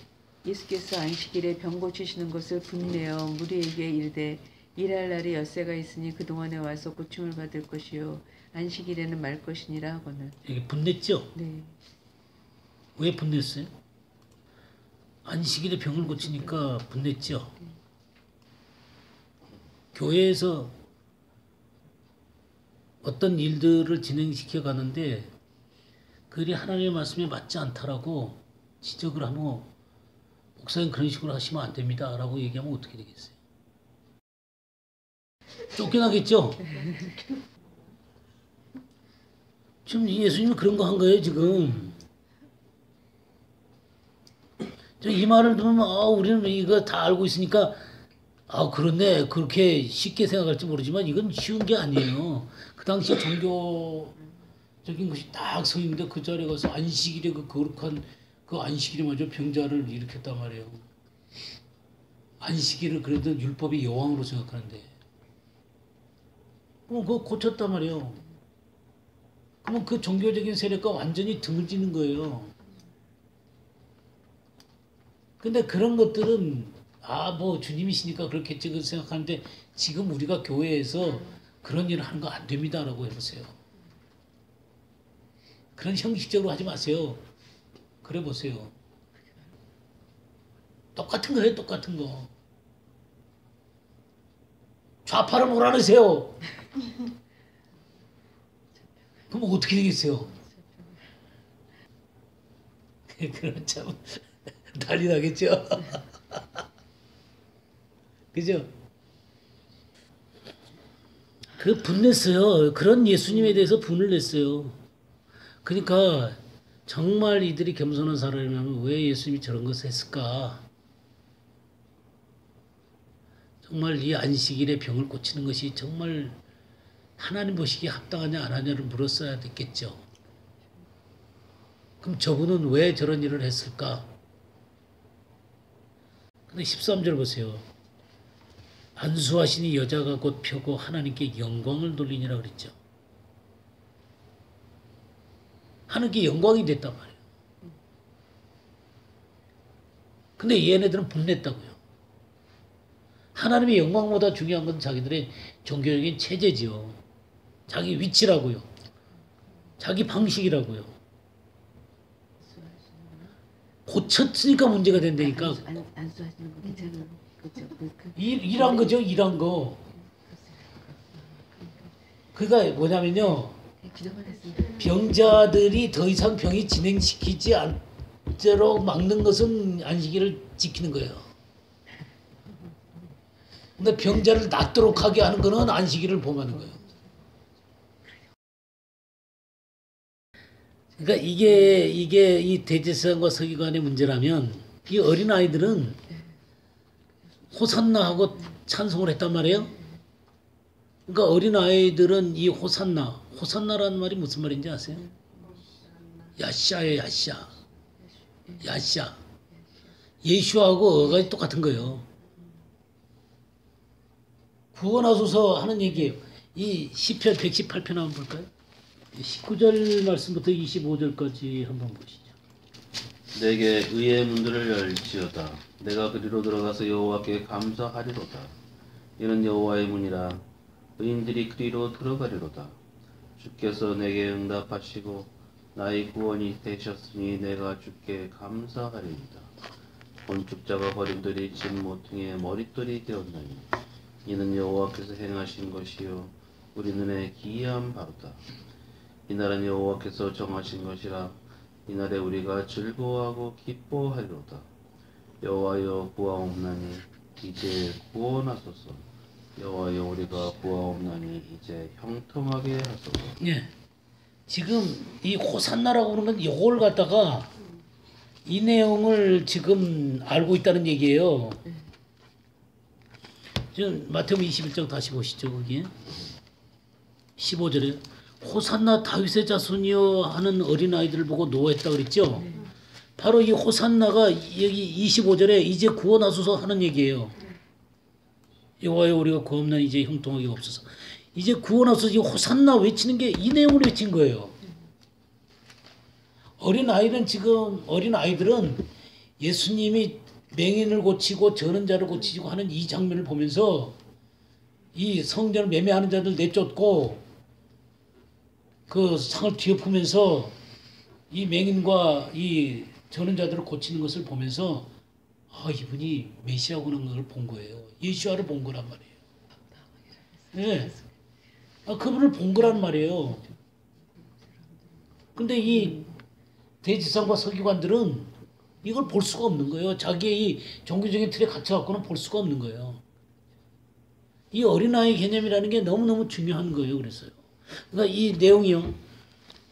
예수께서 안식일에 병 고치시는 것을 분내어 무리에게 이르되 일할 날이 엿새가 있으니 그동안에 와서 고침을 받을 것이요 안식일에는 말 것이니라 하거늘. 이게 분냈죠? 네. 왜 분냈어요? 안식일에 병을 고치니까 분냈죠. 교회에서 어떤 일들을 진행시켜 가는데 그들이 하나님의 말씀에 맞지 않다라고 지적을 하면 목사님 그런 식으로 하시면 안 됩니다 라고 얘기하면 어떻게 되겠어요? 쫓겨나겠죠? 지금 예수님이 그런 거 한 거예요 지금. 이 말을 들으면 우리는 이거 다 알고 있으니까 그렇네 그렇게 쉽게 생각할지 모르지만 이건 쉬운 게 아니에요. 그 당시 종교적인 것이 딱 서 있는데 그 자리에 가서 안식일에 그 거룩한 그 안식일에 마저 병자를 일으켰단 말이에요. 안식일을 그래도 율법의 여왕으로 생각하는데 그거 고쳤단 말이에요. 그러면 그 종교적인 세력과 완전히 등을 짓는 거예요. 근데 그런 것들은 뭐 주님이시니까 그렇겠지 그 생각하는데 지금 우리가 교회에서 그런 일을 하는 거 안 됩니다라고 해보세요. 그런 형식적으로 하지 마세요. 그래 보세요. 똑같은 거예요, 똑같은 거. 좌파를 몰아내세요. 그럼 어떻게 되겠어요? 그럼 참 난리 나겠죠. 그죠? 그 분냈어요. 그런 예수님에 대해서 분을 냈어요. 그러니까 정말 이들이 겸손한 사람이라면 왜 예수님이 저런 것을 했을까? 정말 이 안식일에 병을 고치는 것이 정말 하나님 보시기에 합당하냐 안 하냐를 물었어야 됐겠죠. 그럼 저분은 왜 저런 일을 했을까? 근데 13절 보세요. 안수하시니 여자가 곧 펴고 하나님께 영광을 돌리니라 그랬죠. 하나님께 영광이 됐단 말이에요. 근데 얘네들은 분냈다고요. 하나님의 영광보다 중요한 건 자기들의 종교적인 체제지요. 자기 위치라고요. 자기 방식이라고요. 고쳤으니까 문제가 된다니까. 안수하시는 거 괜찮아요. 그죠? 일한 거죠, 일한 거. 그러니까 뭐냐면요. 기도만 했습니다. 병자들이 더 이상 병이 진행시키지 않도록 막는 것은 안식일을 지키는 거예요. 근데 병자를 낫도록 하게 하는 거는 안식일을 범하는 거예요. 그러니까 이게 이 대제사장과 서기관의 문제라면 이 어린 아이들은 호산나 하고 찬송을 했단 말이에요. 그러니까 어린아이들은 이 호산나라는 말이 무슨 말인지 아세요? 야샤예요, 야샤. 야샤. 예수하고 어가 똑같은 거예요. 구원하소서 하는 얘기예요. 이 시편 118편 한번 볼까요? 19절 말씀부터 25절까지 한번 보시죠. 내게 의의 문들을 열지어다. 내가 그리로 들어가서 여호와께 감사하리로다. 이는 여호와의 문이라. 의인들이 그리로 들어가리로다. 주께서 내게 응답하시고 나의 구원이 되셨으니 내가 주께 감사하리이다. 건축자가 버림들이 집 모퉁이의 머릿돌이 되었나니 이는 여호와께서 행하신 것이요 우리 눈에 기이한 바로다. 이날은 여호와께서 정하신 것이라. 이날에 우리가 즐거워하고 기뻐하리로다. 여호와여 구하옵나니 이제 구원하소서. 여호와여 우리가 구하옵나니 이제 형통하게 하소서. 예. 지금 이 호산나라고 그러는 건 요걸 갖다가 이 내용을 지금 알고 있다는 얘기예요. 지금 마태복음 21장 다시 보시죠. 거기에 15절에 호산나 다윗의 자손이여 하는 어린아이들을 보고 노했다 그랬죠. 바로 이 호산나가 여기 25절에 이제 구원하소서 하는 얘기예요. 여호와여 우리가 구하옵나니 이제 형통하게 없어서. 이제 구원하소서. 이 호산나 외치는 게 이 내용을 외친 거예요. 어린아이들은 예수님이 맹인을 고치고 저는 자를 고치고 하는 이 장면을 보면서 이 성전을 매매하는 자들 내쫓고 그 상을 뒤엎으면서 이 맹인과 이 저는 자들을 고치는 것을 보면서 이분이 메시아구나 걸 본 거예요. 예수아를 본 거란 말이에요. 네. 그분을 본 거란 말이에요. 근데 이 대지상과 서기관들은 이걸 볼 수가 없는 거예요. 자기의 이 종교적인 틀에 갇혀갖고는 볼 수가 없는 거예요. 이 어린아이 개념이라는 게 너무너무 중요한 거예요. 그래서요. 그러니까 이 내용이요.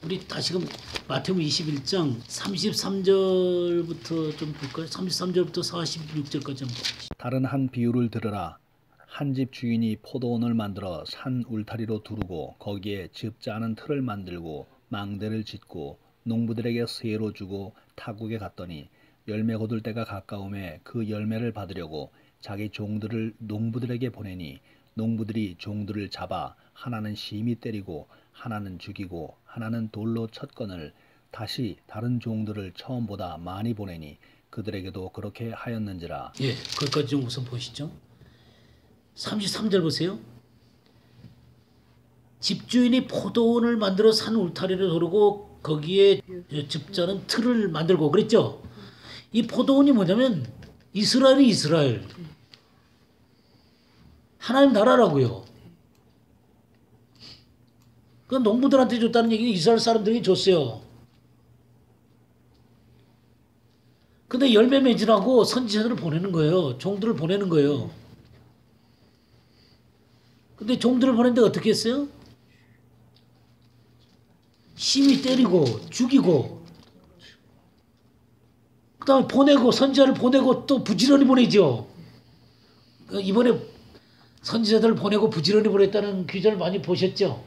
우리 다시금 마태복음 21장 33절부터 좀 볼까요? 33절부터 46절까지 한번 보시죠. 다른 한 비유를 들으라. 한 집 주인이 포도원을 만들어 산 울타리로 두르고 거기에 즙지 않은 틀을 만들고 망대를 짓고 농부들에게 세로 주고 타국에 갔더니 열매 거둘 때가 가까움에 그 열매를 받으려고 자기 종들을 농부들에게 보내니 농부들이 종들을 잡아 하나는 심히 때리고 하나는 죽이고 하나는 돌로 쳤거늘 다시 다른 종들을 처음보다 많이 보내니 그들에게도 그렇게 하였는지라. 예, 거기까지 좀 우선 보시죠. 33절 보세요. 집주인이 포도원을 만들어 산 울타리를 두르고 거기에 즙자는 틀을 만들고 그랬죠. 이 포도원이 뭐냐면 이스라엘이 이스라엘. 하나님 나라라고요. 그 농부들한테 줬다는 얘기는 이스라엘 사람들에게 줬어요. 근데 열매 맺으라고 선지자들을 보내는 거예요. 종들을 보내는 거예요. 근데 종들을 보냈는데 어떻게 했어요? 심히 때리고 죽이고 그 다음에 보내고 선지자를 보내고 또 부지런히 보내죠. 이번에 선지자들을 보내고 부지런히 보냈다는 기사를 많이 보셨죠?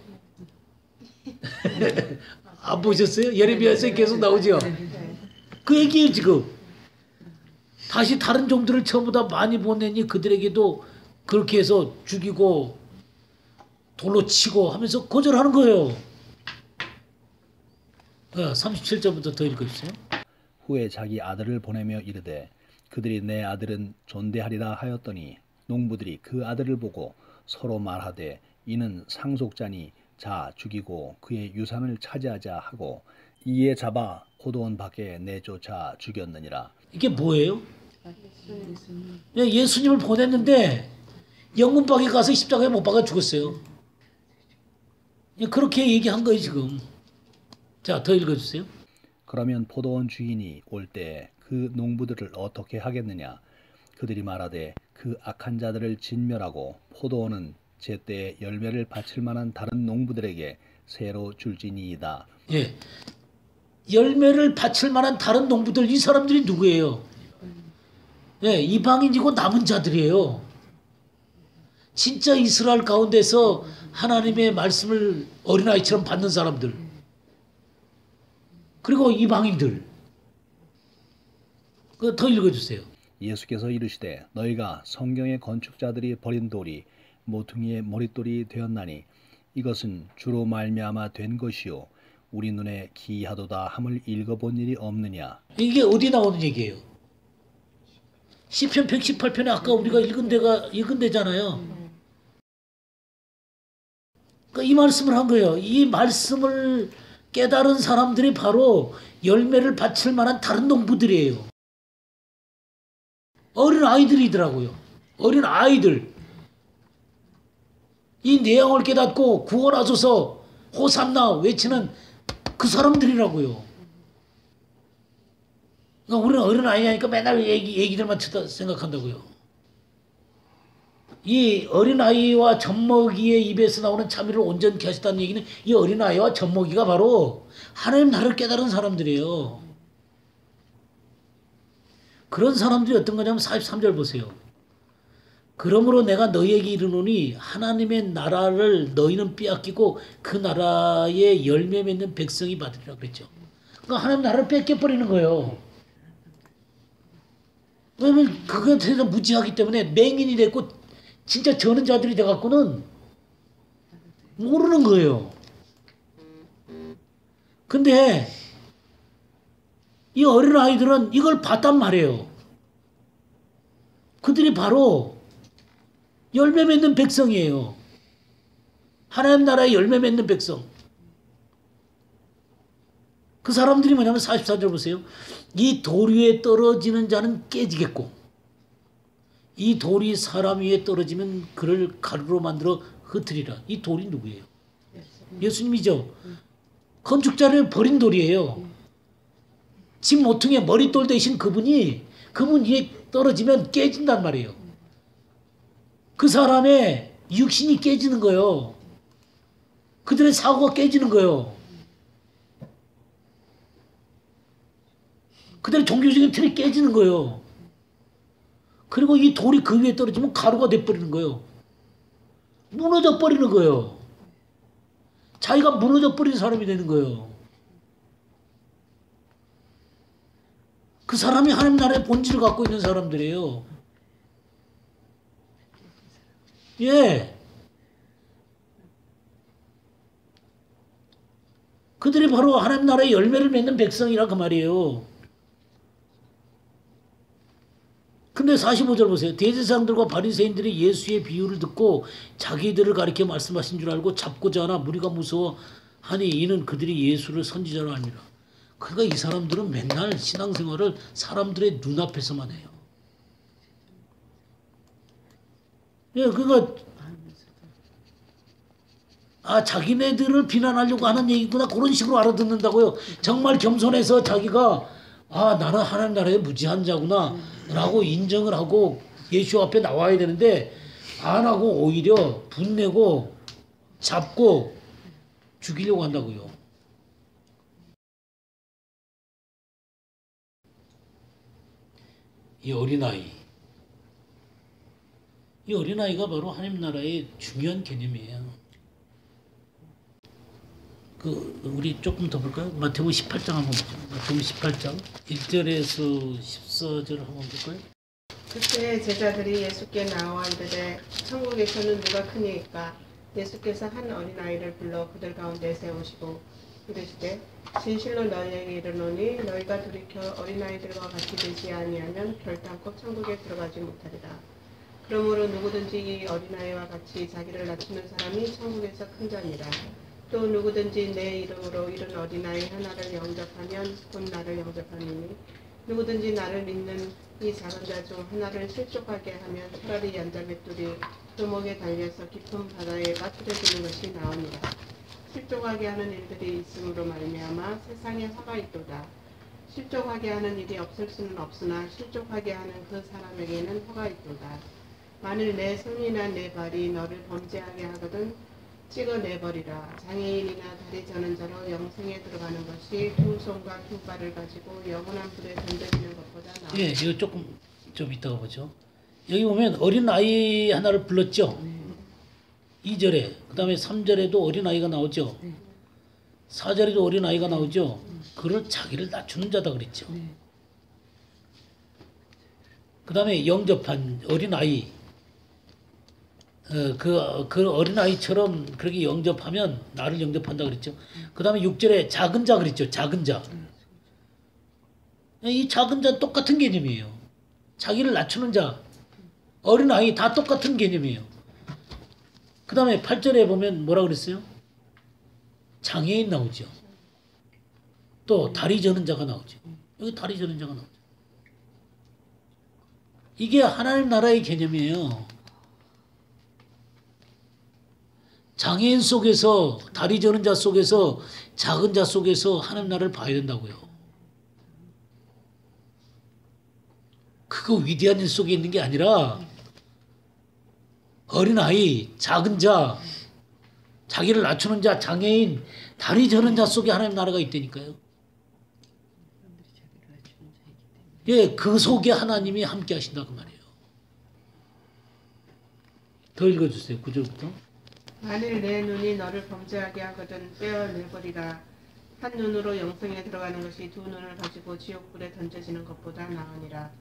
안 보셨어요? 예레미야서에 계속 나오죠? 그 얘기예요 지금. 다시 다른 종들을 처음보다 많이 보내니 그들에게도 그렇게 해서 죽이고 돌로 치고 하면서 거절하는 거예요. 37절부터 더 읽어주세요. 후에 자기 아들을 보내며 이르되 그들이 내 아들은 존대하리라 하였더니 농부들이 그 아들을 보고 서로 말하되 이는 상속자니 자 죽이고 그의 유산을 차지하자 하고 이에 잡아 포도원 밖에 내쫓아 죽였느니라. 이게 뭐예요? 예수님을 보냈는데 영문방에 가서 십자가에 못 박아 죽었어요. 그렇게 얘기한 거예요 지금. 자, 더 읽어주세요. 그러면 포도원 주인이 올 때 그 농부들을 어떻게 하겠느냐. 그들이 말하되 그 악한 자들을 진멸하고 포도원은 제때에 열매를 바칠 만한 다른 농부들에게 새로 줄지니이다. 예, 열매를 바칠 만한 다른 농부들, 이 사람들이 누구예요? 예, 이방인이고 남은 자들이에요. 진짜 이스라엘 가운데서 하나님의 말씀을 어린아이처럼 받는 사람들, 그리고 이방인들. 그 더 읽어주세요. 예수께서 이르시되 너희가 성경의 건축자들이 버린 돌이 모퉁이의 머릿돌이 되었나니 이것은 주로 말미암아 된 것이요 우리 눈에 기이하도다 함을 읽어본 일이 없느냐. 이게 어디 나오는 얘기예요? 시편 118편에 아까 우리가 읽은 데잖아요. 그러니까 이 말씀을 한 거예요. 이 말씀을 깨달은 사람들이 바로 열매를 바칠 만한 다른 농부들이에요. 어린 아이들이더라고요. 어린 아이들. 이 내용을 깨닫고 구원하소서 호산나 외치는 그 사람들이라고요. 그러니까 우리는 어린 아이니까 맨날 얘기들만 생각한다고요. 이 어린아이와 젖먹이의 입에서 나오는 참이를 온전케 하셨다는 얘기는 이 어린아이와 젖먹이가 바로 하나님 나라를 깨달은 사람들이에요. 그런 사람들이 어떤 거냐면 43절 보세요. 그러므로 내가 너희에게 이르노니 하나님의 나라를 너희는 빼앗기고 그 나라의 열매 맺는 백성이 받으리라 그랬죠. 그러니까 하나님 나라를 뺏겨버리는 거예요. 왜냐면 그것에 대해서 무지하기 때문에 맹인이 됐고 진짜 저는 자들이 돼갖고는 모르는 거예요. 근데 이 어린아이들은 이걸 봤단 말이에요. 그들이 바로 열매 맺는 백성이에요. 하나님 나라의 열매 맺는 백성. 그 사람들이 뭐냐면 44절 보세요. 이 돌 위에 떨어지는 자는 깨지겠고 이 돌이 사람 위에 떨어지면 그를 가루로 만들어 흩으리라. 이 돌이 누구예요? 예수님이죠. 건축자를 버린 돌이에요. 집 모퉁이에 머릿돌 대신 그분 위에 떨어지면 깨진단 말이에요. 그 사람의 육신이 깨지는 거예요. 그들의 사고가 깨지는 거예요. 그들의 종교적인 틀이 깨지는 거예요. 그리고 이 돌이 그 위에 떨어지면 가루가 돼버리는 거예요. 무너져 버리는 거예요. 자기가 무너져 버린 사람이 되는 거예요. 그 사람이 하나님 나라의 본질을 갖고 있는 사람들이에요. 예. 그들이 바로 하나님 나라의 열매를 맺는 백성이라 그 말이에요. 근데 45절 보세요. 대제사장들과 바리새인들이 예수의 비유를 듣고 자기들을 가리켜 말씀하신 줄 알고 잡고자 하나 무리가 무서워하니 이는 그들이 예수를 선지자로 아니라. 그러니까 이 사람들은 맨날 신앙생활을 사람들의 눈앞에서만 해요. 예, 그러니까 자기네들을 비난하려고 하는 얘기구나 그런 식으로 알아듣는다고요. 정말 겸손해서 자기가 나는 하나님 나라의 무지한 자구나 라고 인정을 하고 예수 앞에 나와야 되는데 안 하고 오히려 분내고 잡고 죽이려고 한다고요. 이 어린아이가 바로 하나님 나라의 중요한 개념이에요. 우리 조금 더 볼까요? 마태복음 18장 한번 보죠. 마태복음 18장 1절에서 14절 한번 볼까요? 그때 제자들이 예수께 나와 이르되 천국에서는 누가 크니까 예수께서 한 어린아이를 불러 그들 가운데 세우시고 이르시되 진실로 너희에게 이르노니 너희가 돌이켜 어린아이들과 같이 되지 아니하면 결단코 천국에 들어가지 못하리라. 그러므로 누구든지 이 어린아이와 같이 자기를 낮추는 사람이 천국에서 큰 자니라. 또 누구든지 내 이름으로 이른 어린아이 하나를 영접하면 곧 나를 영접하니니 누구든지 나를 믿는 이 작은 자 중 하나를 실족하게 하면 차라리 연자맷돌이 두목에 달려서 깊은 바다에 빠뜨려지는 것이 나으니라. 실족하게 하는 일들이 있음으로 말미암아 세상에 화가 있도다. 실족하게 하는 일이 없을 수는 없으나 실족하게 하는 그 사람에게는 화가 있도다. 만일 내 손이나 내 발이 너를 범죄하게 하거든 찍어내버리라. 장애인이나 다리 저는 자로 영생에 들어가는 것이 두 손과 두 발을 가지고 영원한 불에 던져지는 것보다 나아. 이거 조금 좀 이따가 보죠. 여기 보면 어린 아이 하나를 불렀죠. 2절에 그다음에 3절에도 어린아이가 나오죠. 4절에도 어린아이가 나오죠. 그를 자기를 낮추는 자다 그랬죠. 그다음에 영접한 어린아이 그 어린아이처럼 그렇게 영접하면 나를 영접한다 그랬죠. 그다음에 6절에 작은 자 그랬죠. 작은 자. 이 작은 자 똑같은 개념이에요. 자기를 낮추는 자, 어린아이 다 똑같은 개념이에요. 그 다음에 8절에 보면 뭐라 그랬어요? 장애인 나오죠. 또 다리 저는 자가 나오죠. 여기 다리 저는 자가 나오죠. 이게 하나님 나라의 개념이에요. 장애인 속에서, 다리 저는 자 속에서, 작은 자 속에서 하나님 나라를 봐야 된다고요. 그거 위대한 일 속에 있는 게 아니라 어린아이, 작은 자, 자기를 낮추는 자, 장애인, 다리 저는 자 속에 하나님 나라가 있다니까요. 예, 그 속에 하나님이 함께 하신다 그 말이에요. 더 읽어주세요. 9절부터. 만일 내 눈이 너를 범죄하게 하거든 빼어내버리라. 한 눈으로 영성에 들어가는 것이 두 눈을 가지고 지옥불에 던져지는 것보다 나으니라.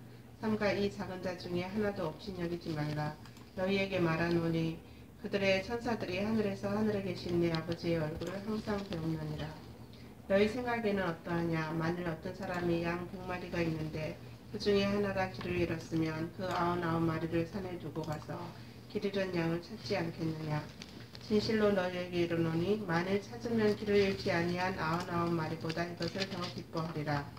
삼가 이 작은 자 중에 하나도 없이 여기지 말라. 너희에게 말하노니 그들의 천사들이 하늘에서 하늘에 계신 내 아버지의 얼굴을 항상 배우느니라. 너희 생각에는 어떠하냐? 만일 어떤 사람이 양 100마리가 있는데 그 중에 하나가 길을 잃었으면 그 99마리를 산에 두고 가서 길 잃은 양을 찾지 않겠느냐? 진실로 너희에게 이르노니 만일 찾으면 길을 잃지 아니한 99마리보다 이것을 더 기뻐하리라.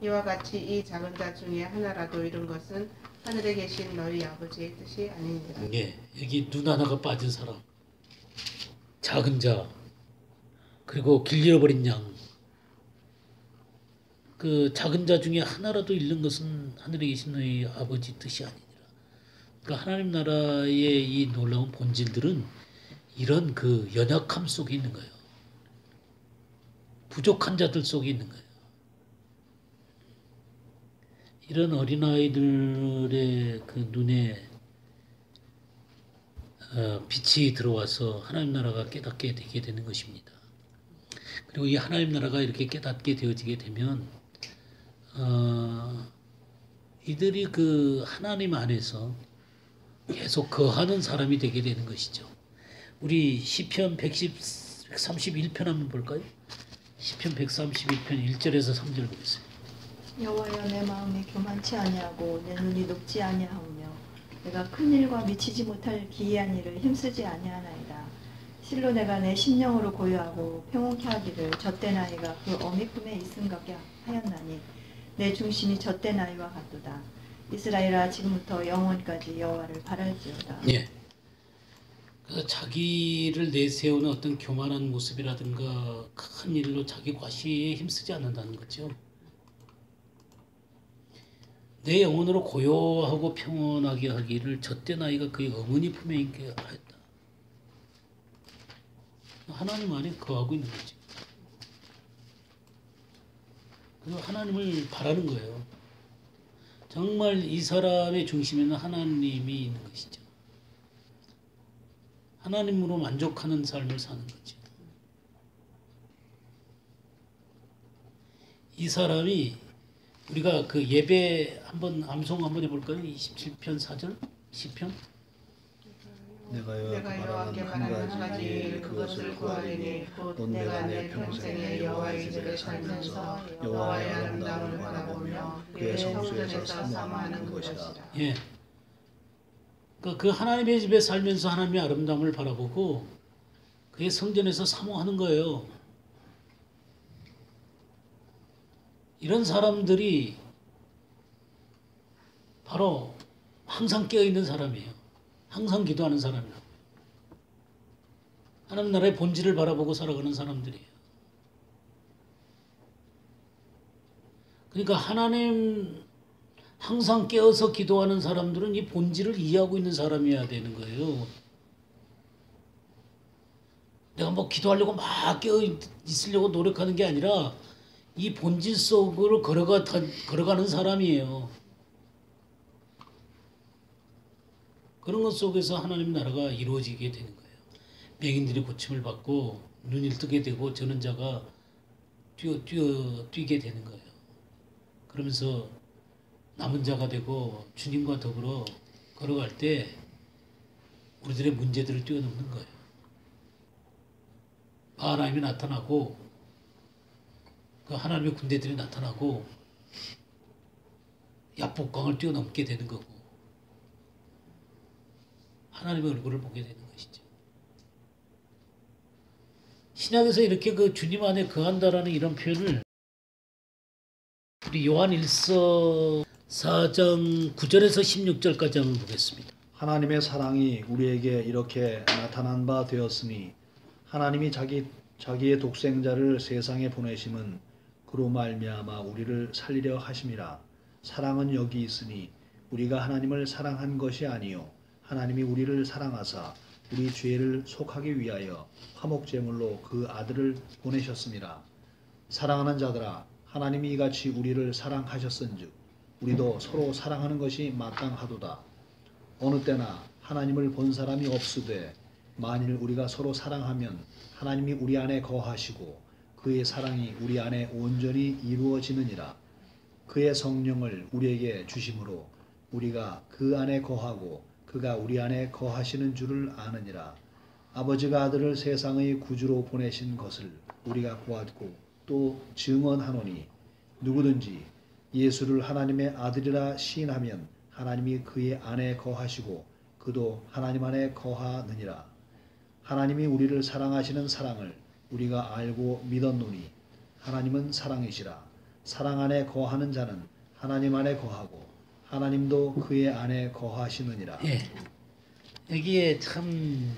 이와 같이 이 작은 자 중에 하나라도 잃은 것은 하늘에 계신 너희 아버지의 뜻이 아니니라. 예, 여기 눈 하나가 빠진 사람, 작은 자, 그리고 길 잃어버린 양. 그 작은 자 중에 하나라도 잃는 것은 하늘에 계신 너희 아버지 뜻이 아니니라. 그러니까 하나님 나라의 이 놀라운 본질들은 이런 그 연약함 속에 있는 거예요. 부족한 자들 속에 있는 거예요. 이런 어린아이들의 그 눈에 빛이 들어와서 하나님 나라가 깨닫게 되게 되는 것입니다. 그리고 이 하나님 나라가 이렇게 깨닫게 되어지게 되면 이들이 그 하나님 안에서 계속 거하는 사람이 되게 되는 것이죠. 우리 시편 131편 한번 볼까요? 시편 131편 1절에서 3절 보겠습니다. 여호와여 내 마음이 교만치 아니하고 내 눈이 높지 아니하오며 내가 큰 일과 미치지 못할 기이한 일을 힘쓰지 아니하나이다. 실로 내가 내 심령으로 고요하고 평온케 하기를 젖된 아이가 그 어미 품에 있음 같게 하였나니 내 중심이 젖된 아이와 같도다. 이스라엘아 지금부터 영원까지 여호와를 바랄지어다. 예. 그래서 자기를 내세우는 어떤 교만한 모습이라든가 큰 일로 자기 과시에 힘쓰지 않는다는 거죠. 내 영혼으로 고요하고 평온하게 하기를 젖된 아이가 그의 어머니 품에 있게 하였다. 하나님 안에 거하고 있는 거죠. 그래서 하나님을 바라는 거예요. 정말 이 사람의 중심에는 하나님이 있는 것이죠. 하나님으로 만족하는 삶을 사는 거죠. 이 사람이 우리가 그 예배 한번 암송 한번 해볼까요? 27편 4절 10편. 내가 여호와께 말하는 한 가지 일 그것을 구하리니 곧 내가 내 평생에 여호와의 집에 살면서 여호와의 아름다움을 바라보며 그의 성전에서 사모하는 것이다. 예. 그 하나님의 집에 살면서 하나님의 아름다움을 바라보고 그의 성전에서 사모하는 거예요. 이런 사람들이 바로 항상 깨어있는 사람이에요. 항상 기도하는 사람이에요. 하나님 나라의 본질을 바라보고 살아가는 사람들이에요. 그러니까 하나님 항상 깨어서 기도하는 사람들은 이 본질을 이해하고 있는 사람이어야 되는 거예요. 내가 뭐 기도하려고 막 깨어 있으려고 노력하는 게 아니라 이 본질 속으로 걸어가는 사람이에요. 그런 것 속에서 하나님 나라가 이루어지게 되는 거예요. 맹인들이 고침을 받고 눈이 뜨게 되고 저는 자가 뛰게 되는 거예요. 그러면서 남은 자가 되고 주님과 더불어 걸어갈 때 우리들의 문제들을 뛰어넘는 거예요. 하나님이 나타나고 그 하나님의 군대들이 나타나고 야복강을 뛰어넘게 되는 거고 하나님의 얼굴을 보게 되는 것이죠. 신약에서 이렇게 그 주님 안에 거한다라는 이런 표현을 우리 요한 1서 4장 9절에서 16절까지 한번 보겠습니다. 하나님의 사랑이 우리에게 이렇게 나타난 바 되었으니 하나님이 자기의 독생자를 세상에 보내심은 그로 말미암아 우리를 살리려 하심이라. 사랑은 여기 있으니 우리가 하나님을 사랑한 것이 아니요 하나님이 우리를 사랑하사 우리 죄를 속하기 위하여 화목제물로 그 아들을 보내셨습니다. 사랑하는 자들아, 하나님이 이같이 우리를 사랑하셨은즉 우리도 서로 사랑하는 것이 마땅하도다. 어느 때나 하나님을 본 사람이 없으되 만일 우리가 서로 사랑하면 하나님이 우리 안에 거하시고 그의 사랑이 우리 안에 온전히 이루어지느니라. 그의 성령을 우리에게 주심으로 우리가 그 안에 거하고 그가 우리 안에 거하시는 줄을 아느니라. 아버지가 아들을 세상의 구주로 보내신 것을 우리가 보았고 또 증언하노니 누구든지 예수를 하나님의 아들이라 시인하면 하나님이 그의 안에 거하시고 그도 하나님 안에 거하느니라. 하나님이 우리를 사랑하시는 사랑을 우리가 알고 믿었노니 하나님은 사랑이시라. 사랑 안에 거하는 자는 하나님 안에 거하고 하나님도 그의 안에 거하시느니라. 예. 여기에 참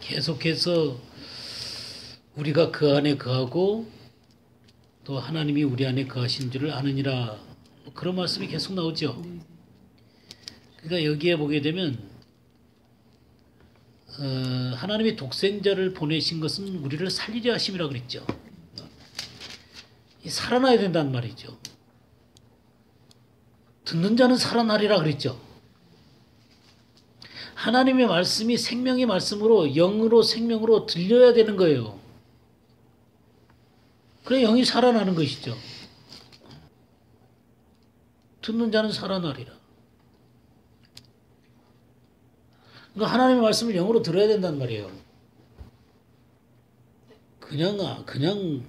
계속해서 우리가 그 안에 거하고 또 하나님이 우리 안에 거하신 줄을 아느니라 그런 말씀이 계속 나오죠. 그러니까 여기에 보게 되면 하나님이 독생자를 보내신 것은 우리를 살리려 하심이라 그랬죠. 살아나야 된다는 말이죠. 듣는 자는 살아나리라 그랬죠. 하나님의 말씀이 생명의 말씀으로 영으로 생명으로 들려야 되는 거예요. 그래 영이 살아나는 것이죠. 듣는 자는 살아나리라. 그러니까 하나님의 말씀을 영으로 들어야 된단 말이에요. 그냥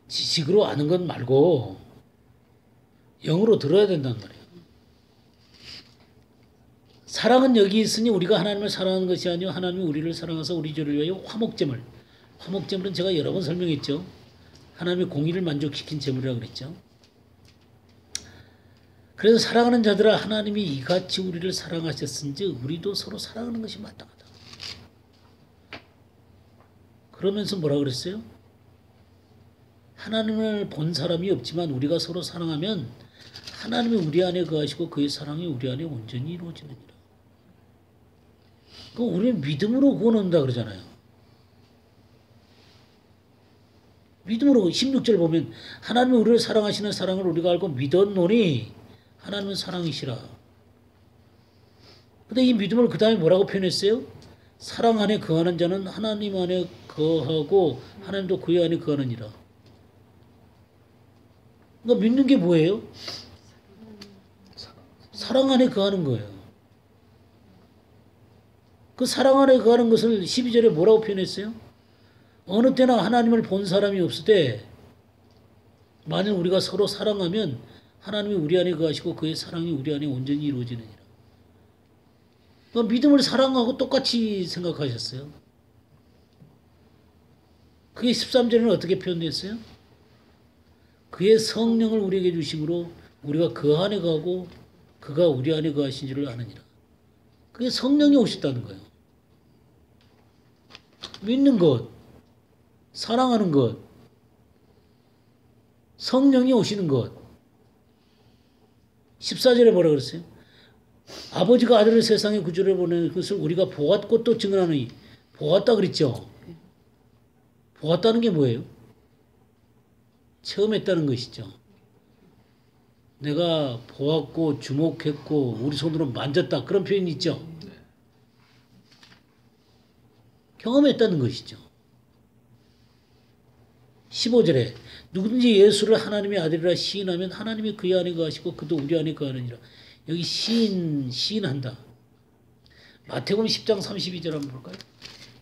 지식으로 아는 것 말고 영으로 들어야 된단 말이에요. 사랑은 여기 있으니 우리가 하나님을 사랑하는 것이 아니요 하나님이 우리를 사랑하사 우리 죄를 위하여 화목제물. 화목제물은 제가 여러 번 설명했죠. 하나님의 공의를 만족시킨 제물이라고 그랬죠. 그래서 사랑하는 자들아 하나님이 이같이 우리를 사랑하셨은즉 우리도 서로 사랑하는 것이 마땅하다. 그러면서 뭐라 그랬어요? 하나님을 본 사람이 없지만 우리가 서로 사랑하면 하나님이 우리 안에 거하시고 그의 사랑이 우리 안에 온전히 이루어지느니라. 우리는 믿음으로 구원한다 그러잖아요. 믿음으로 16절 보면 하나님이 우리를 사랑하시는 사랑을 우리가 알고 믿었노니 하나님은 사랑이시라. 근데 이 믿음을 그 다음에 뭐라고 표현했어요? 사랑 안에 거하는 자는 하나님 안에 거하고 하나님도 그의 안에 거하느니라. 그러니까 믿는 게 뭐예요? 사랑 안에 거하는 거예요. 그 사랑 안에 거하는 것을 12절에 뭐라고 표현했어요? 어느 때나 하나님을 본 사람이 없을 때 만일 우리가 서로 사랑하면 하나님이 우리 안에 거하시고 그의 사랑이 우리 안에 온전히 이루어지느니라. 그러니까 믿음을 사랑하고 똑같이 생각하셨어요. 그게 13절에는 어떻게 표현됐어요? 그의 성령을 우리에게 주심으로 우리가 그 안에 거하고 그가 우리 안에 거하신 줄을 아느니라. 그게 성령이 오셨다는 거예요. 믿는 것, 사랑하는 것, 성령이 오시는 것. 14절에 뭐라 그랬어요? 아버지가 아들을 세상에 구주로 보내는 것을 우리가 보았고 또 증언하느니. 보았다 그랬죠? 보았다는 게 뭐예요? 체험했다는 것이죠. 내가 보았고 주목했고 우리 손으로 만졌다 그런 표현이 있죠. 경험했다는 것이죠. 15절에 누구든지 예수를 하나님의 아들이라 시인하면 하나님이 그의 안에 거하시고 그도 우리 안에 거하느니라. 여기 시인한다. 마태복음 10장 32절 한번 볼까요?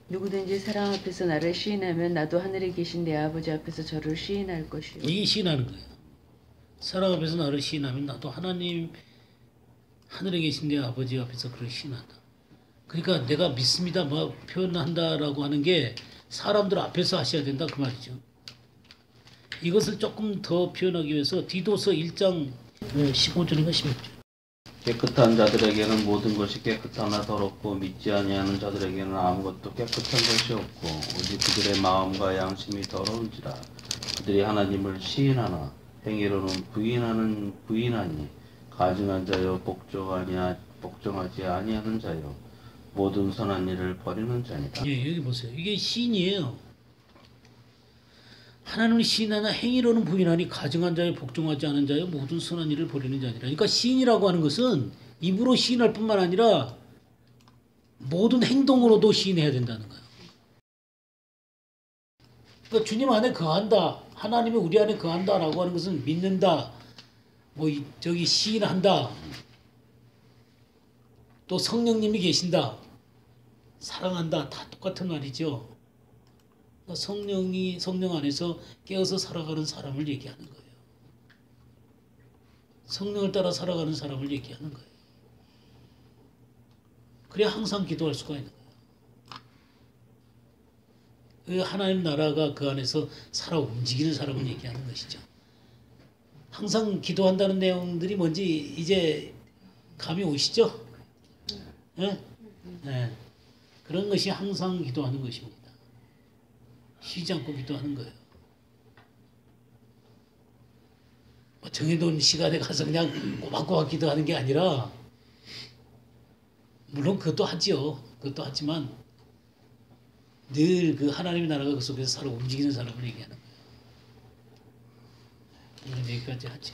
누구든지 사람 앞에서 나를 시인하면 나도 하늘에 계신 내 아버지 앞에서 저를 시인할 것이요. 이게 시인하는 거예요. 사람 앞에서 나를 시인하면 나도 하나님 하늘에 계신 내 아버지 앞에서 그를 시인한다. 그러니까 내가 믿습니다 뭐 표현한다라고 하는 게 사람들 앞에서 하셔야 된다 그 말이죠. 이것을 조금 더 표현하기 위해서 디도서 1장 15절인가 16절. 깨끗한 자들에게는 모든 것이 깨끗하나 더럽고 믿지 아니하는 자들에게는 아무것도 깨끗한 것이 없고 오직 그들의 마음과 양심이 더러운지라. 그들이 하나님을 시인하나 행위로는 부인하니 가증한 자여 복종하지 아니하는 자여 모든 선한 일을 버리는 자니라. 예, 여기 보세요. 이게 시인이에요. 하나님을 시인하나 행위로는 부인하니 가증한 자여 복종하지 않은 자여 모든 선한 일을 버리는 자니라. 그러니까 시인이라고 하는 것은 입으로 시인할 뿐만 아니라 모든 행동으로도 시인해야 된다는 거예요. 그러니까 주님 안에 거한다. 하나님이 우리 안에 거한다라고 하는 것은 믿는다. 저기 시인한다. 또 성령님이 계신다. 사랑한다. 다 똑같은 말이죠. 그러니까 성령 안에서 깨어서 살아가는 사람을 얘기하는 거예요. 성령을 따라 살아가는 사람을 얘기하는 거예요. 그래야 항상 기도할 수가 있는 거예요. 하나님 나라가 그 안에서 살아 움직이는 사람을 얘기하는 것이죠. 항상 기도한다는 내용들이 뭔지 이제 감이 오시죠? 네? 네. 그런 것이 항상 기도하는 것입니다. 쉬지 않고 기도하는 거예요. 정해놓은 시간에 가서 그냥 꼬박꼬박 기도하는 게 아니라 물론 그것도 하지요. 그것도 하지만 늘 그 하나님의 나라가 그 속에서 살아 움직이는 사람을 얘기하는 거예요. 오늘 여기까지 하죠.